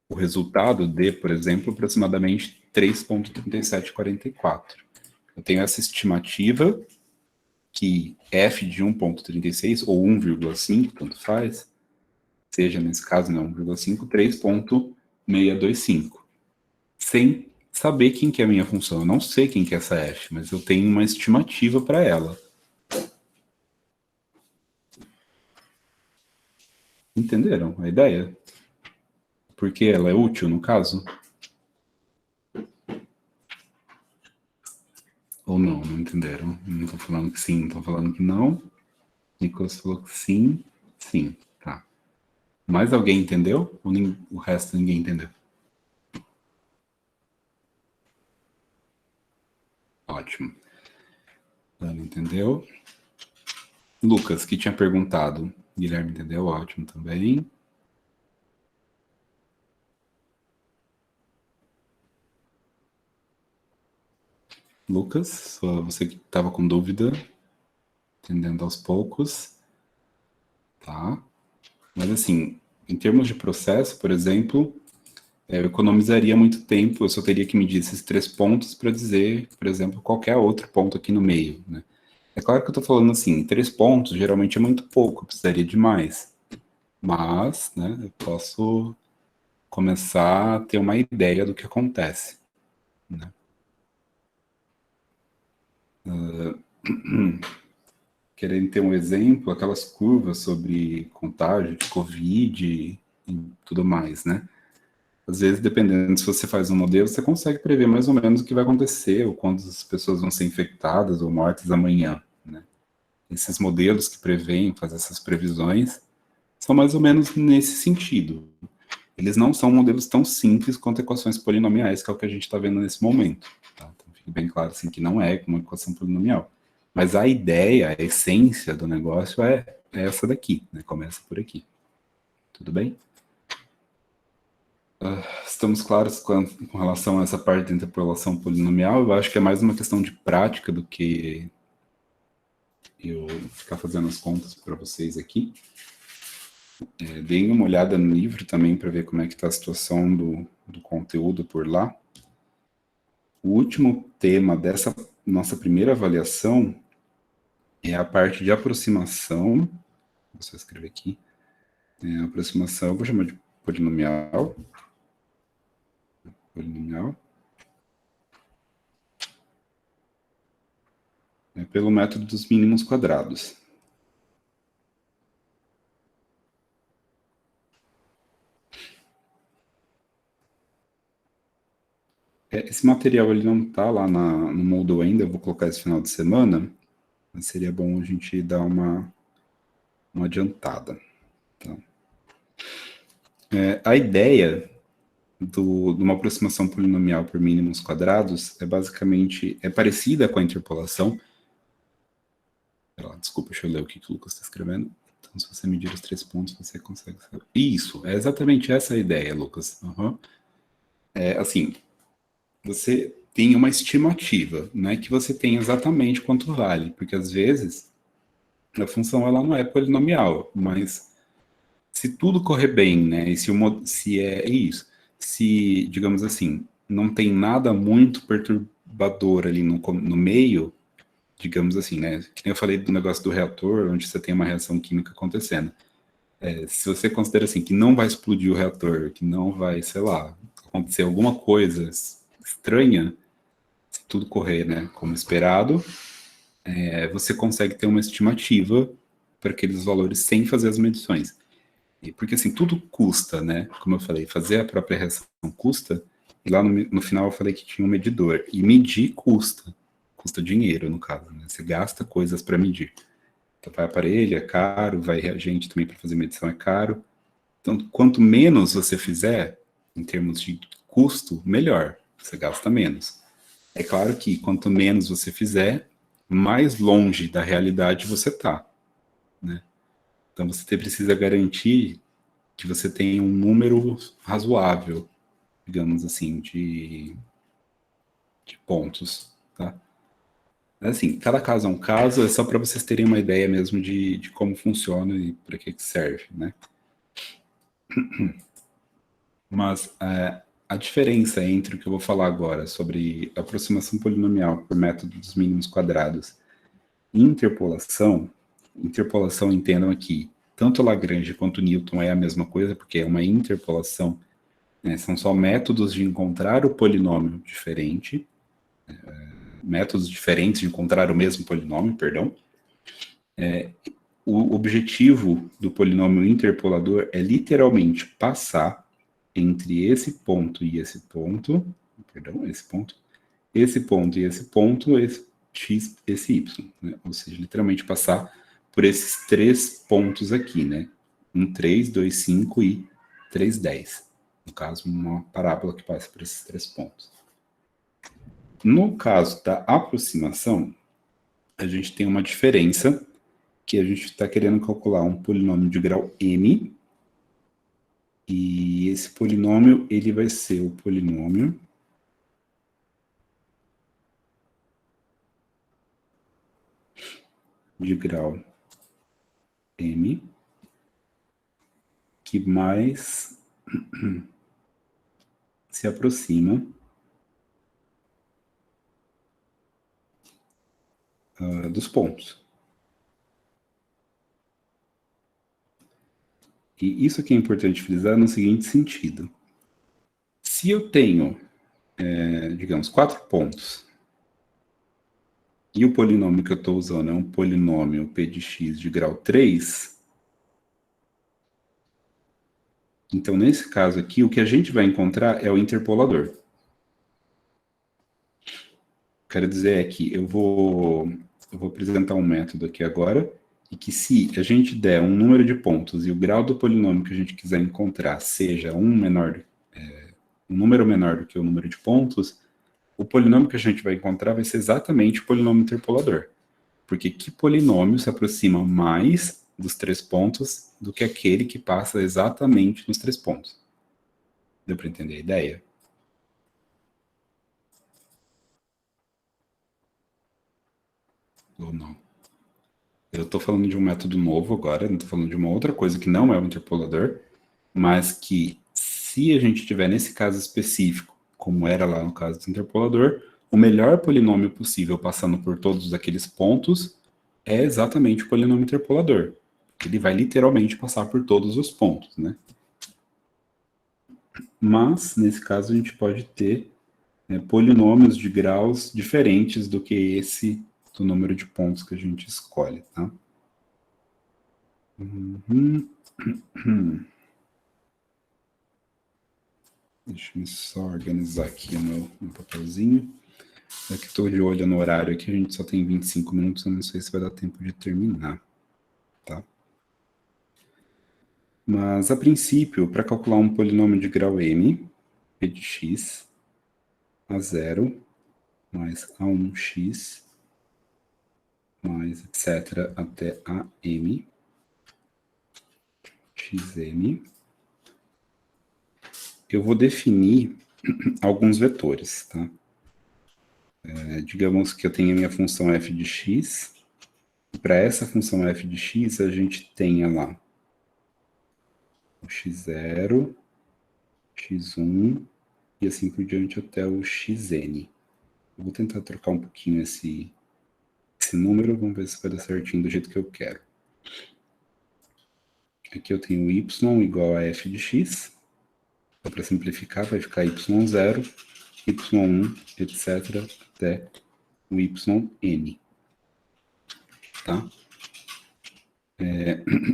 [SPEAKER 1] o resultado dê, por exemplo, aproximadamente 3,3744. Eu tenho essa estimativa que f de 1,36 ou 1,5, tanto faz, seja nesse caso, né, 1,5, 3,625. Sem saber quem que é a minha função. Eu não sei quem que é essa f, mas eu tenho uma estimativa para ela. Entenderam a ideia? Porque ela é útil, no caso? Ou não? Não entenderam? Não estou falando que sim, não estou falando que não. Nicolas falou que sim, sim. Tá. Mais alguém entendeu? Ou o resto ninguém entendeu? Ótimo. Dani entendeu? Lucas, que tinha perguntado. Guilherme entendeu? Ótimo também. Lucas, só você que estava com dúvida, entendendo aos poucos, tá? Mas assim, em termos de processo, por exemplo, eu economizaria muito tempo, eu só teria que medir esses 3 pontos para dizer, por exemplo, qualquer outro ponto aqui no meio, né? É claro que eu estou falando assim, 3 pontos geralmente é muito pouco, eu precisaria de mais. Mas, né, eu posso começar a ter uma ideia do que acontece, né? querendo ter um exemplo, aquelas curvas sobre contágio de Covid e tudo mais, né? Às vezes, dependendo se você faz um modelo, você consegue prever mais ou menos o que vai acontecer, ou quantas pessoas vão ser infectadas ou mortas amanhã, né? Esses modelos que preveem, fazem essas previsões, são mais ou menos nesse sentido. Eles não são modelos tão simples quanto equações polinomiais, que é o que a gente está vendo nesse momento. Tá? Então, fique bem claro assim, que não é uma equação polinomial. Mas a ideia, a essência do negócio é essa daqui, né? Começa por aqui. Tudo bem? Estamos claros com relação a essa parte da interpolação polinomial. Eu acho que é mais uma questão de prática do que eu ficar fazendo as contas para vocês aqui. Deem uma olhada no livro também para ver como é que está a situação do conteúdo por lá. O último tema dessa nossa primeira avaliação é a parte de aproximação. Vou só escrever aqui. Aproximação, eu vou chamar de polinomial. Polinomial. Pelo método dos mínimos quadrados. Esse material ele não está lá no Moodle ainda, eu vou colocar esse final de semana, mas seria bom a gente dar uma adiantada. Tá? A ideia de uma aproximação polinomial por mínimos quadrados é basicamente, parecida com a interpolação. Desculpa, deixa eu ler o que o Lucas está escrevendo. Então, se você medir os 3 pontos, você consegue saber. Isso, é exatamente essa a ideia, Lucas. Uhum. Assim, você tem uma estimativa, não é que você tem exatamente quanto vale, porque às vezes a função ela não é polinomial, mas se tudo correr bem, né, e se é isso, se, digamos assim, não tem nada muito perturbador ali no meio, digamos assim, né, que nem eu falei do negócio do reator, onde você tem uma reação química acontecendo. Se você considera assim, que não vai explodir o reator, que não vai, sei lá, acontecer alguma coisa estranha, se tudo correr, né, como esperado, você consegue ter uma estimativa para aqueles valores sem fazer as medições. E porque assim, tudo custa, né? Como eu falei, fazer a própria reação custa, e lá no final eu falei que tinha um medidor. E medir custa dinheiro, no caso, né? Você gasta coisas para medir. Então vai aparelho, é caro, vai reagente também para fazer medição, é caro. Então, quanto menos você fizer, em termos de custo, melhor. Você gasta menos. É claro que quanto menos você fizer, mais longe da realidade você está, né? Então você precisa garantir que você tenha um número razoável, digamos assim, de pontos, tá? Assim, cada caso é um caso, é só para vocês terem uma ideia mesmo de como funciona e para que serve, né? Mas a diferença entre o que eu vou falar agora sobre aproximação polinomial por método dos mínimos quadrados e interpolação, entendam aqui, tanto Lagrange quanto Newton é a mesma coisa, porque é uma interpolação, né? São só métodos de encontrar o polinômio diferente, métodos diferentes de encontrar o mesmo polinômio, perdão. O objetivo do polinômio interpolador é literalmente passar entre esse ponto e esse ponto, esse ponto e esse ponto, esse x, esse y, né? Ou seja, literalmente passar por esses 3 pontos aqui, né? 1, 3, 2, 5 e 3, 10. No caso, uma parábola que passa por esses 3 pontos. No caso da aproximação, a gente tem uma diferença que a gente está querendo calcular um polinômio de grau m, e esse polinômio ele vai ser o polinômio de grau m que mais se aproxima dos pontos. E isso aqui é importante frisar no seguinte sentido. Se eu tenho, digamos, 4 pontos, e o polinômio que eu estou usando é um polinômio p de x de grau 3, então, nesse caso aqui, o que a gente vai encontrar é o interpolador. Quero dizer é que eu vou apresentar um método aqui agora, e que se a gente der um número de pontos e o grau do polinômio que a gente quiser encontrar seja um número menor do que o número de pontos, o polinômio que a gente vai encontrar vai ser exatamente o polinômio interpolador. Porque que polinômio se aproxima mais dos 3 pontos do que aquele que passa exatamente nos 3 pontos? Deu para entender a ideia? Ou não? Eu estou falando de um método novo agora, não estou falando de uma outra coisa que não é o interpolador, mas que, se a gente tiver nesse caso específico, como era lá no caso do interpolador, o melhor polinômio possível passando por todos aqueles pontos é exatamente o polinômio interpolador. Ele vai literalmente passar por todos os pontos, né? Mas, nesse caso, a gente pode ter polinômios de graus diferentes do que esse do número de pontos que a gente escolhe, tá? Deixa eu só organizar aqui o meu papelzinho. É que estou de olho no horário aqui, a gente só tem 25 minutos, eu não sei se vai dar tempo de terminar, tá? Mas, a princípio, para calcular um polinômio de grau m, p de x, a0 mais a1x, mais etc. até a m, xm, eu vou definir alguns vetores, tá? Digamos que eu tenho a minha função f de x, e para essa função f de x, a gente tenha lá o x0, x1, e assim por diante até o xn. Eu vou tentar trocar um pouquinho esse número, vamos ver se vai dar certinho do jeito que eu quero. Aqui eu tenho y igual a f de x, só para simplificar vai ficar y0, y1, etc. até o yn. Tá?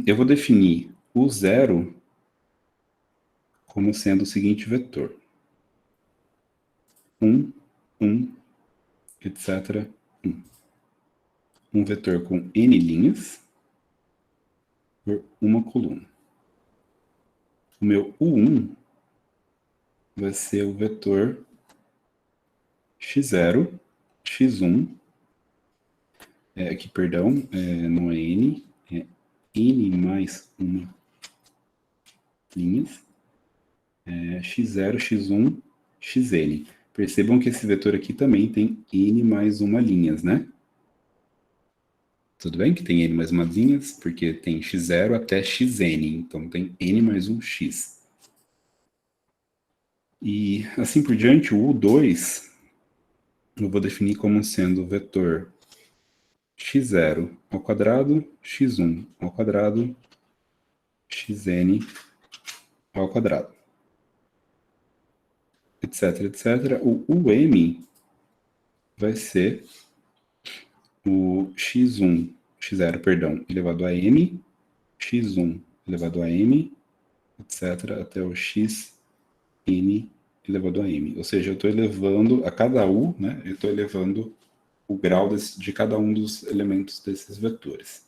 [SPEAKER 1] Eu vou definir o 0 como sendo o seguinte vetor. 1, 1, etc. 1. Um vetor com n linhas por uma coluna. O meu U1 vai ser o vetor x0, x1, aqui, perdão, não é n, é n mais uma linhas, x0, x1, xn. Percebam que esse vetor aqui também tem n mais uma linhas, né? Tudo bem que tem n mais uma linhas, porque tem x0 até xn, então tem n mais um x. E assim por diante, o U2 eu vou definir como sendo o vetor x0 ao quadrado, x1 ao quadrado, xn ao quadrado, etc, etc. O UM vai ser o x0, perdão, elevado a m, x1 elevado a m, etc, até o xn elevado a m. Ou seja, eu estou elevando a cada u, né, eu estou elevando o grau de cada um dos elementos desses vetores.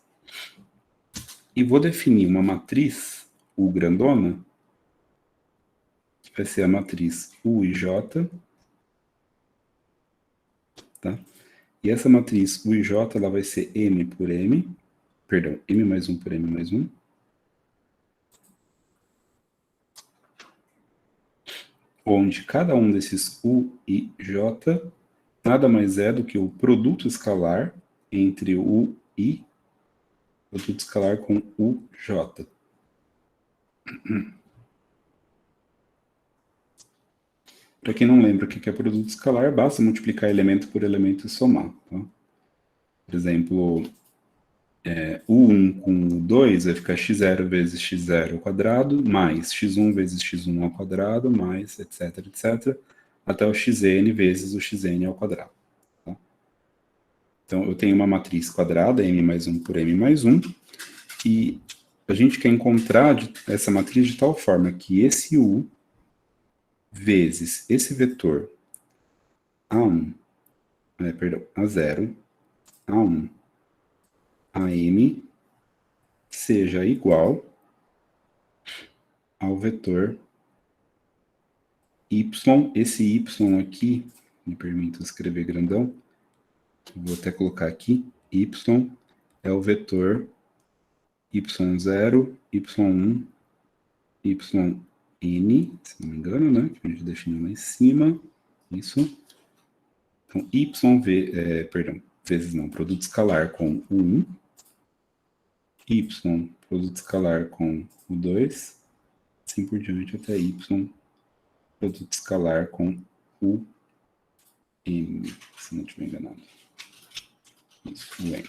[SPEAKER 1] E vou definir uma matriz U grandona, que vai ser a matriz UIJ, tá? E essa matriz UIJ, ela vai ser M por M, perdão, M mais 1 por M mais 1. Onde cada um desses U e J nada mais é do que o produto escalar entre o U e produto escalar com U, J. Para quem não lembra o que é produto escalar, basta multiplicar elemento por elemento e somar. Tá? Por exemplo, U1 com U2 vai ficar x0 vezes x0 ao quadrado, mais x1 vezes x1 ao quadrado, mais etc, etc, até o xn vezes o xn ao quadrado. Tá? Então, eu tenho uma matriz quadrada, m mais 1 por m mais 1, e a gente quer encontrar essa matriz de tal forma que esse U vezes esse vetor A1, perdão, A0, A1, AM seja igual ao vetor Y. Esse Y aqui, me permita escrever grandão, vou até colocar aqui, Y é o vetor Y0, Y1, YN, se não me engano, né? Que a gente definiu lá em cima, isso. Então, produto escalar com o 1, Y, produto escalar com o 2, assim por diante até Y, produto escalar com o M, se não estiver enganado. Isso, o M.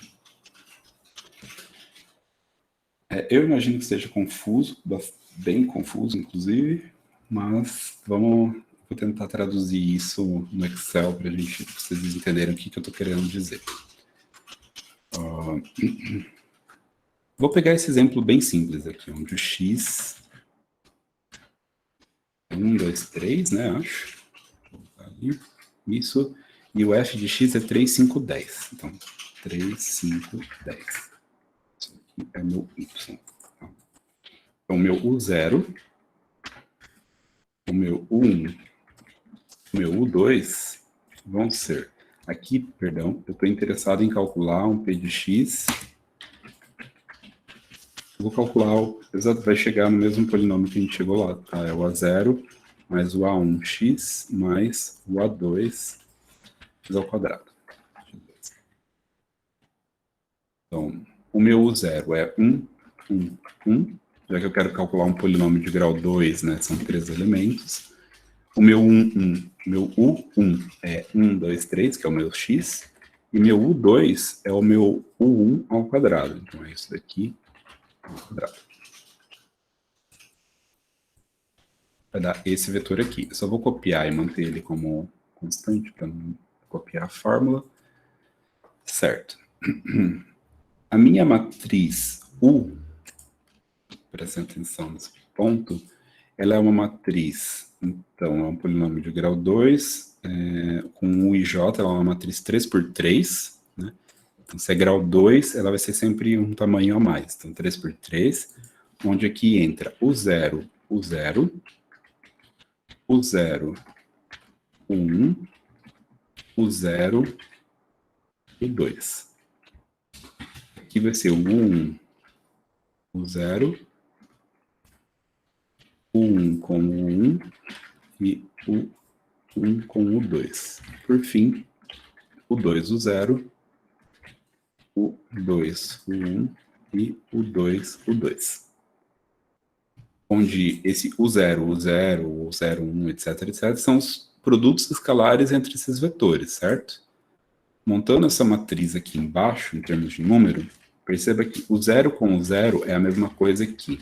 [SPEAKER 1] Eu imagino que seja confuso, bem confuso, inclusive, mas vou tentar traduzir isso no Excel para vocês entenderem o que eu estou querendo dizer. Vou pegar esse exemplo bem simples aqui, onde o x é 1, 2, 3, né, acho. Isso, e o f de x é 3, 5, 10. Então, 3, 5, 10. Isso aqui é meu y. Então, o meu U0, o meu U1, o meu U2 vão ser... Aqui, perdão, eu estou interessado em calcular um P de x. Eu vou calcular, vai chegar no mesmo polinômio que a gente chegou lá, tá? É o A0 mais o A1x mais o A2x ao quadrado. Então, o meu U0 é 1, 1, 1. Já que eu quero calcular um polinômio de grau 2, né? São 3 elementos. O meu meu U1 é 1, 2, 3, que é o meu x. E meu U2 é o meu U1 ao quadrado. Então, é isso daqui ao quadrado. Vai dar esse vetor aqui. Eu só vou copiar e manter ele como constante, para não copiar a fórmula. Certo. A minha matriz U, prestem atenção nesse ponto, ela é uma matriz, então, é um polinômio de grau 2, com U e J, ela é uma matriz 3 por 3, né? Então, se é grau 2, ela vai ser sempre um tamanho a mais. Então, 3 por 3, onde aqui entra o 0, o 0, o 0, o 1, o 0 e o 2. Aqui vai ser o 1, o 0, o 1 com o 1 e o 1 com o 2. Por fim, o 2, o 0, o 2, o 1 e o 2, o 2. Onde esse o 0, o 0, o 0, 1, etc, etc, são os produtos escalares entre esses vetores, certo? Montando essa matriz aqui embaixo, em termos de número, perceba que o 0 com o 0 é a mesma coisa que...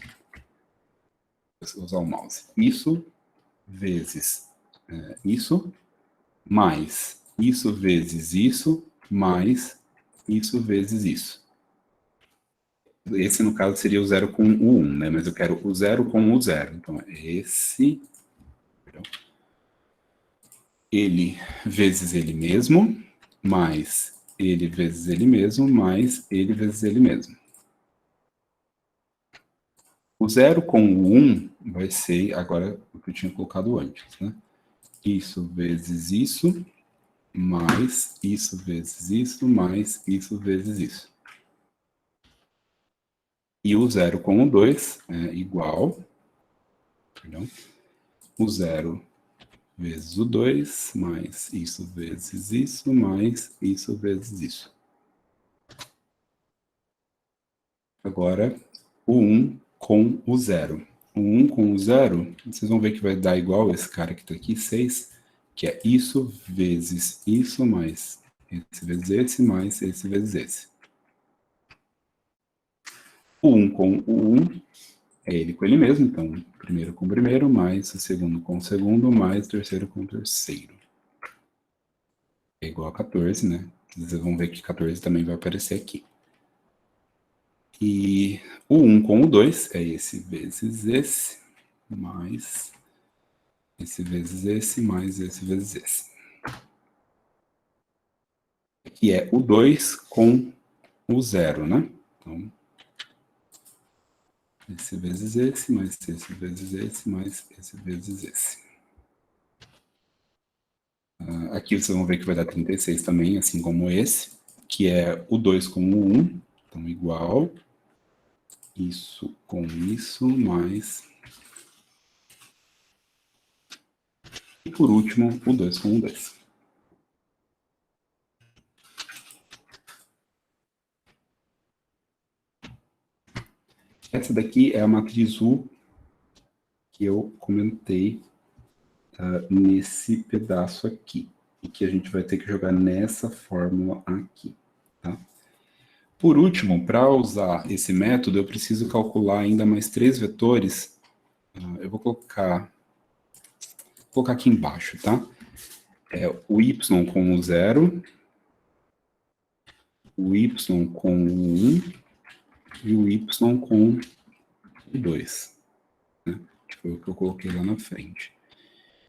[SPEAKER 1] Vou usar o mouse. Isso vezes isso, mais isso vezes isso, mais isso vezes isso. Esse, no caso, seria o 0 com o 1, né? Mas eu quero o 0 com o 0. Então, esse... Perdão, ele vezes ele mesmo, mais ele vezes ele mesmo, mais ele vezes ele mesmo. O 0 com o 1 vai ser, agora, o que eu tinha colocado antes, né? Isso vezes isso, mais isso vezes isso, mais isso vezes isso. E o 0 com o 2 é igual, perdão, o 0 vezes o 2, mais isso vezes isso, mais isso vezes isso. Agora, o 1 com o 0. O 1 com o 0, vocês vão ver que vai dar igual esse cara que está aqui, 6, que é isso vezes isso, mais esse vezes esse, mais esse vezes esse. O 1 com o 1 é ele com ele mesmo, então, primeiro com o primeiro, mais o segundo com o segundo, mais o terceiro com o terceiro. É igual a 14, né? Vocês vão ver que 14 também vai aparecer aqui. E o 1 com o 2 é esse vezes esse, mais esse vezes esse, mais esse vezes esse. Que é o 2 com o 0, né? Então, esse vezes esse, mais esse vezes esse, mais esse vezes esse. Aqui vocês vão ver que vai dar 36 também, assim como esse, que é o 2 com o 1, então igual isso com isso, mais... E por último, o 2 com o 2. Essa daqui é a matriz U que eu comentei nesse pedaço aqui. E que a gente vai ter que jogar nessa fórmula aqui. Tá? Por último, para usar esse método, eu preciso calcular ainda mais 3 vetores. Eu vou colocar aqui embaixo, tá? É o y com o 0, o y com o 1 e o y com o 2. Né? Que foi o que eu coloquei lá na frente.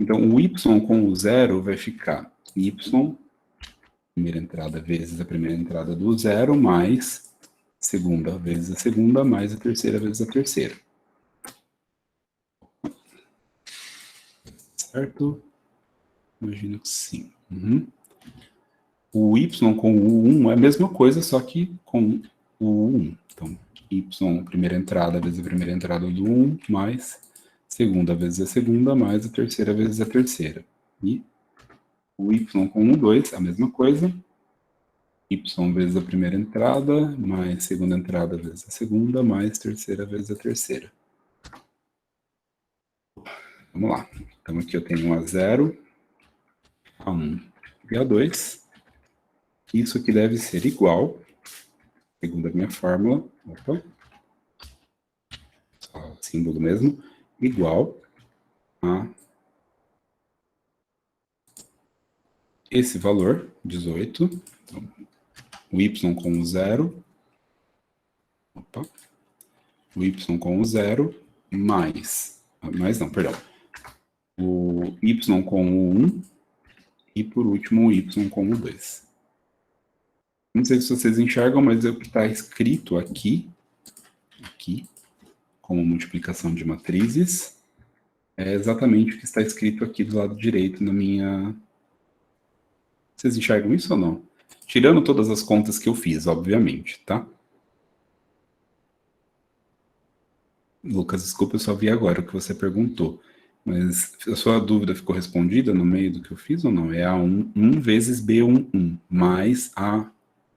[SPEAKER 1] Então, o y com o 0 vai ficar y, primeira entrada vezes a primeira entrada do 0, mais segunda vezes a segunda, mais a terceira vezes a terceira. Certo? Imagino que sim. O y com o 1 é a mesma coisa, só que com o 1. Então, y, primeira entrada vezes a primeira entrada do 1, mais segunda vezes a segunda, mais a terceira vezes a terceira. E o y com o 2, a mesma coisa. Y vezes a primeira entrada, mais segunda entrada vezes a segunda, mais terceira vezes a terceira. Vamos lá. Então aqui eu tenho A0, A1 e A2. Isso aqui deve ser igual, segundo a minha fórmula, opa, só símbolo mesmo, igual a esse valor, 18, então, o y com o 0, opa, o y com o 0, mais não, o y com o 1 e, por último, o y com o 2. Não sei se vocês enxergam, mas o que está escrito aqui, como multiplicação de matrizes, é exatamente o que está escrito aqui do lado direito na minha... Vocês enxergam isso ou não? Tirando todas as contas que eu fiz, obviamente, tá? Lucas, desculpa, eu só vi agora o que você perguntou. Mas a sua dúvida ficou respondida no meio do que eu fiz ou não? É A1 1 vezes B11, mais A,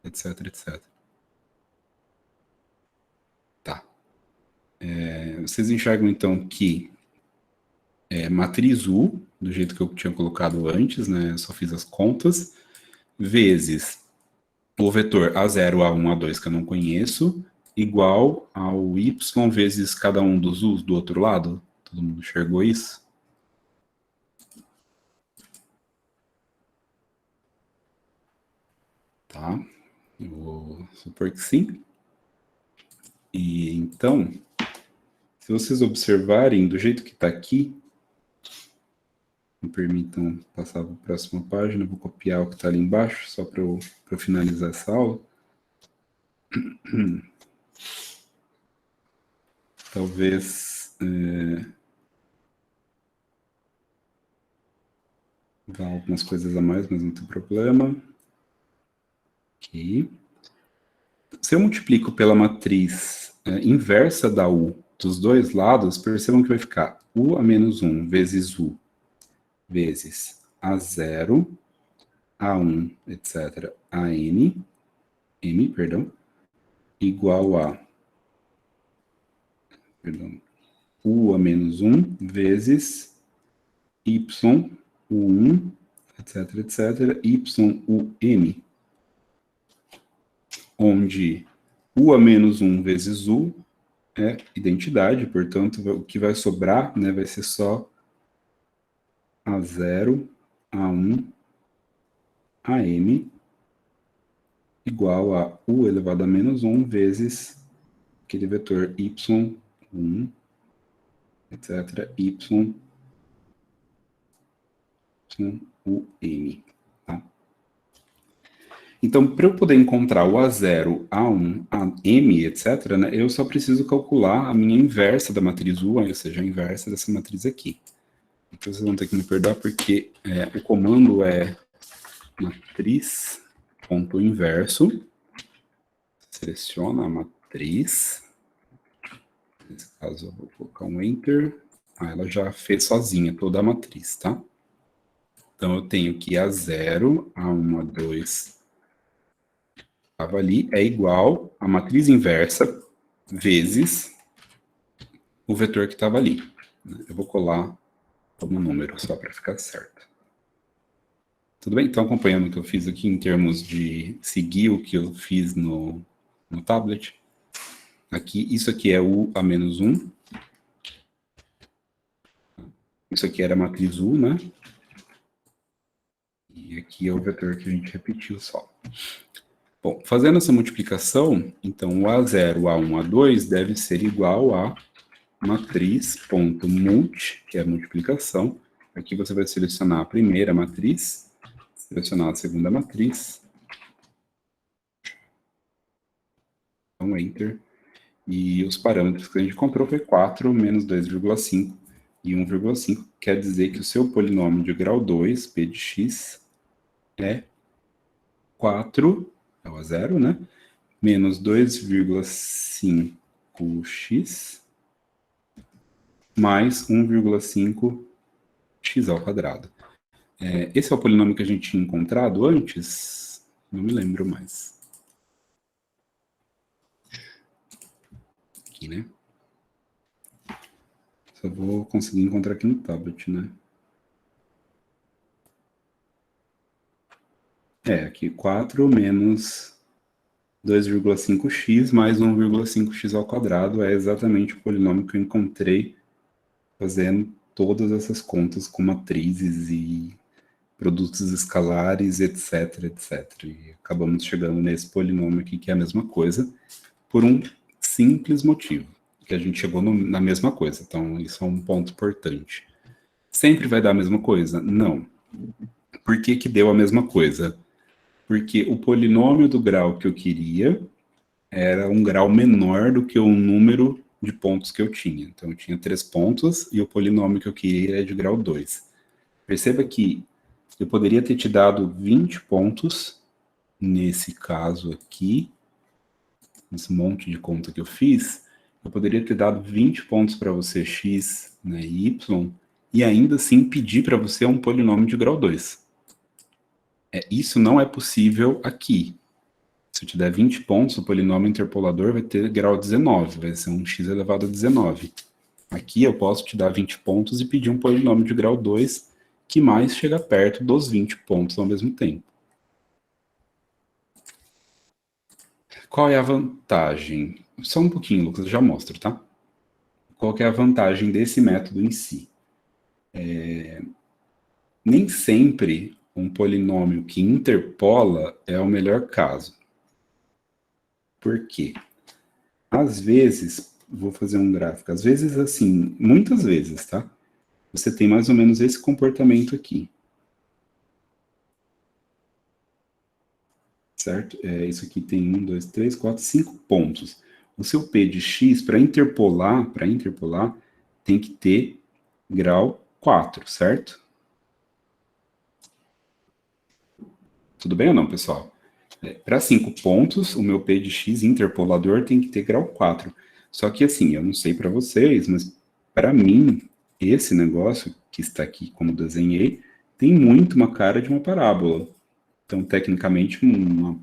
[SPEAKER 1] etc, etc. Tá. Vocês enxergam, então, que matriz U, do jeito que eu tinha colocado antes, né? Eu só fiz as contas, vezes o vetor A0, A1, A2, que eu não conheço, igual ao Y vezes cada um dos U's do outro lado. Todo mundo enxergou isso? Tá. Eu vou supor que sim. E então, se vocês observarem, do jeito que está aqui, me permitam passar para a próxima página, vou copiar o que está ali embaixo, só para eu finalizar essa aula. Talvez vá algumas coisas a mais, mas não tem problema. Ok. Se eu multiplico pela matriz inversa da U dos dois lados, percebam que vai ficar U a menos 1 vezes U vezes A0, A1, etc., AN, igual a U a menos 1 vezes Y, U1, etc., etc., YUM, onde U a menos 1 vezes U é identidade, portanto, o que vai sobrar, né, vai ser só A0, A1, AM, igual a u elevado a menos 1 vezes aquele vetor y1, etc., y, um. Tá? Então, para eu poder encontrar o A0, A1, AM, etc., né, eu só preciso calcular a minha inversa da matriz U, ou seja, a inversa dessa matriz aqui. Então, vocês vão ter que me perdoar porque o comando é matriz.inverso. Seleciona a matriz. Nesse caso, eu vou colocar um Enter. Ela já fez sozinha toda a matriz, tá? Então, eu tenho que A0, A1, A2 estava ali, é igual a matriz inversa vezes o vetor que estava ali. Eu vou colar como número, só para ficar certo. Tudo bem? Então, acompanhando o que eu fiz aqui em termos de seguir o que eu fiz no tablet. Aqui, isso aqui é U a menos 1. Isso aqui era a matriz U, né? E aqui é o vetor que a gente repetiu só. Bom, fazendo essa multiplicação, então o A0, A1, A2 deve ser igual a matriz.mult, que é a multiplicação. Aqui você vai selecionar a primeira matriz, selecionar a segunda matriz. Então, Enter. E os parâmetros que a gente encontrou foi 4 menos 2,5 e 1,5. Quer dizer que o seu polinômio de grau 2, p de x, é 4, é o A0, né? Menos 2,5x mais 1,5x ao quadrado. Esse é o polinômio que a gente tinha encontrado antes? Não me lembro mais. Aqui, né? Só vou conseguir encontrar aqui no tablet, né? Aqui 4 menos 2,5x mais 1,5x ao quadrado é exatamente o polinômio que eu encontrei fazendo todas essas contas com matrizes e produtos escalares, etc, etc. E acabamos chegando nesse polinômio aqui, que é a mesma coisa, por um simples motivo, que a gente chegou na mesma coisa. Então, isso é um ponto importante. Sempre vai dar a mesma coisa? Não. Por que que deu a mesma coisa? Porque o polinômio do grau que eu queria era um grau menor do que o número de pontos que eu tinha. Então, eu tinha 3 pontos e o polinômio que eu queria é de grau 2. Perceba que eu poderia ter te dado 20 pontos nesse caso aqui, nesse monte de conta que eu fiz, eu poderia ter dado 20 pontos para você x, né, e y, e ainda assim pedir para você um polinômio de grau 2. Isso não é possível aqui. Se eu te der 20 pontos, o polinômio interpolador vai ter grau 19, vai ser um x elevado a 19. Aqui eu posso te dar 20 pontos e pedir um polinômio de grau 2, que mais chega perto dos 20 pontos ao mesmo tempo. Qual é a vantagem? Só um pouquinho, Lucas, eu já mostro, tá? Qual que é a vantagem desse método em si? Nem sempre um polinômio que interpola é o melhor caso. Por quê? Às vezes, vou fazer um gráfico, às vezes assim, muitas vezes, tá? Você tem mais ou menos esse comportamento aqui. Certo? Isso aqui tem 1, 2, 3, 4, 5 pontos. O seu P de x, para interpolar, tem que ter grau 4, certo? Tudo bem ou não, pessoal? Para 5 pontos, o meu P de x interpolador tem que ter grau 4. Só que assim, eu não sei para vocês, mas para mim, esse negócio que está aqui como desenhei, tem muito uma cara de uma parábola. Então, tecnicamente, uma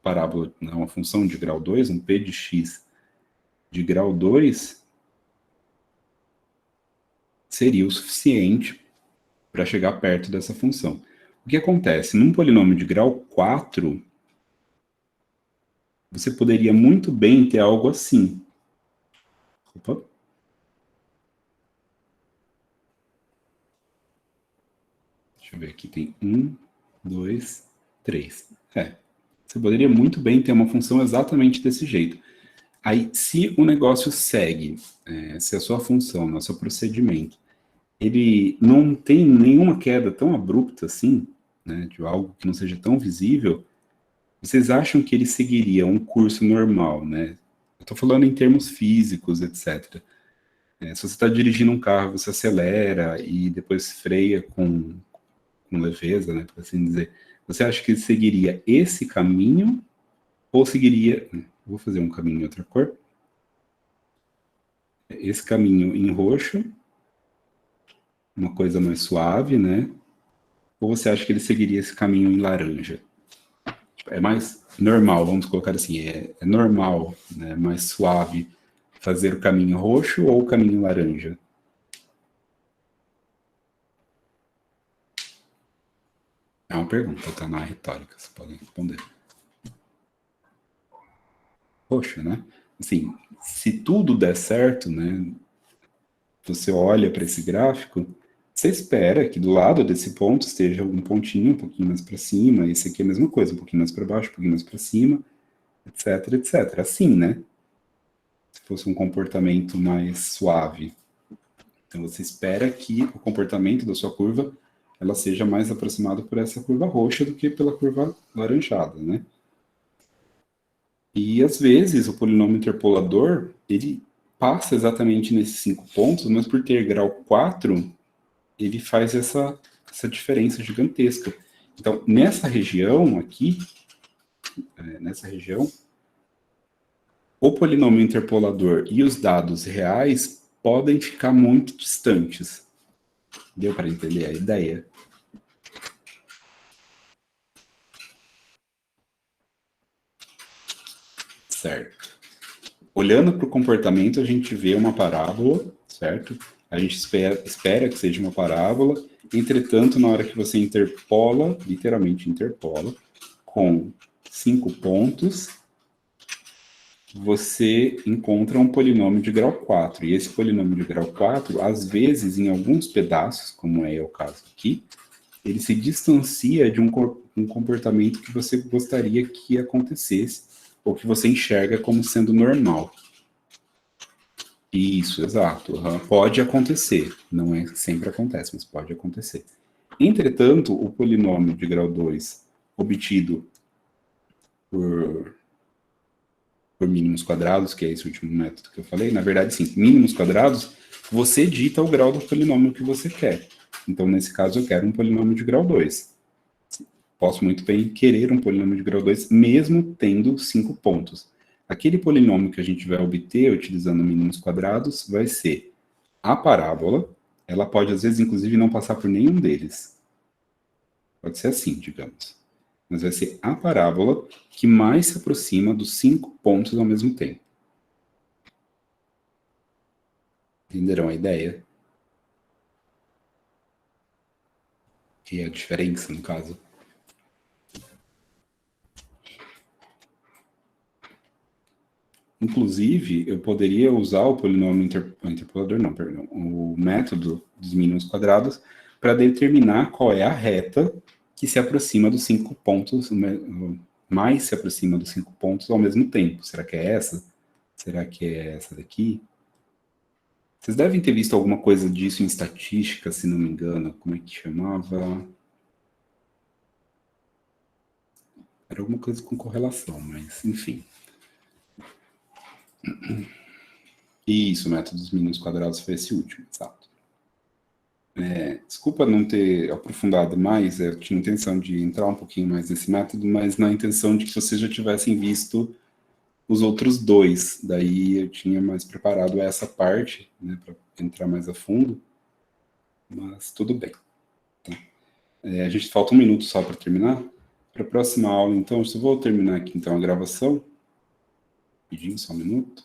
[SPEAKER 1] parábola, uma função de grau 2, um P de x de grau 2, seria o suficiente para chegar perto dessa função. O que acontece? Num polinômio de grau 4, você poderia muito bem ter algo assim. Opa. Deixa eu ver aqui, tem 1, 2, 3. Você poderia muito bem ter uma função exatamente desse jeito. Aí, se o negócio segue, se a sua função, o seu procedimento, ele não tem nenhuma queda tão abrupta assim, né, de algo que não seja tão visível, vocês acham que ele seguiria um curso normal, né? Eu estou falando em termos físicos, etc. Se você está dirigindo um carro, você acelera e depois freia com leveza, né, por assim dizer. Você acha que ele seguiria esse caminho ou seguiria... Vou fazer um caminho em outra cor. Esse caminho em roxo, uma coisa mais suave, né? Ou você acha que ele seguiria esse caminho em laranja? É mais normal, vamos colocar assim, é normal, né, mais suave fazer o caminho roxo ou o caminho laranja? É uma pergunta, tá na retórica, você pode responder. Roxo, né? Assim, se tudo der certo, né, você olha para esse gráfico, você espera que do lado desse ponto esteja um pontinho um pouquinho mais para cima, esse aqui é a mesma coisa, um pouquinho mais para baixo, um pouquinho mais para cima, etc, etc. Assim, né? Se fosse um comportamento mais suave. Então você espera que o comportamento da sua curva ela seja mais aproximado por essa curva roxa do que pela curva laranjada, né? E às vezes o polinômio interpolador, ele passa exatamente nesses 5 pontos, mas por ter grau 4, ele faz essa diferença gigantesca. Então, nessa região aqui, nessa região, o polinômio interpolador e os dados reais podem ficar muito distantes. Deu para entender a ideia? Certo. Olhando para o comportamento, a gente vê uma parábola, certo? A gente espera que seja uma parábola. Entretanto, na hora que você interpola, literalmente interpola, com 5 pontos, você encontra um polinômio de grau 4. E esse polinômio de grau 4, às vezes, em alguns pedaços, como é o caso aqui, ele se distancia de um comportamento que você gostaria que acontecesse, ou que você enxerga como sendo normal. Isso, exato. Pode acontecer. Não é sempre acontece, mas pode acontecer. Entretanto, o polinômio de grau 2 obtido por mínimos quadrados, que é esse último método que eu falei, na verdade, sim, mínimos quadrados, você dita o grau do polinômio que você quer. Então, nesse caso, eu quero um polinômio de grau 2. Posso muito bem querer um polinômio de grau 2, mesmo tendo 5 pontos. Aquele polinômio que a gente vai obter utilizando mínimos quadrados vai ser a parábola. Ela pode, às vezes, inclusive, não passar por nenhum deles. Pode ser assim, digamos. Mas vai ser a parábola que mais se aproxima dos 5 pontos ao mesmo tempo. Entenderam a ideia? Que é a diferença, no caso. Inclusive, eu poderia usar o polinômio interpolador, não, perdão, o método dos mínimos quadrados para determinar qual é a reta que se aproxima dos 5 pontos, mais se aproxima dos 5 pontos ao mesmo tempo. Será que é essa? Será que é essa daqui? Vocês devem ter visto alguma coisa disso em estatística, se não me engano. Como é que chamava? Era alguma coisa com correlação, mas enfim. Isso, o método dos mínimos quadrados foi esse último, exato. Desculpa não ter aprofundado mais, eu tinha intenção de entrar um pouquinho mais nesse método, mas na intenção de que vocês já tivessem visto os outros dois. Daí eu tinha mais preparado essa parte, né, para entrar mais a fundo, mas tudo bem. Tá? A gente falta 1 minuto só para terminar. Para a próxima aula, então, eu só vou terminar aqui então a gravação. Rapidinho, só 1 minuto.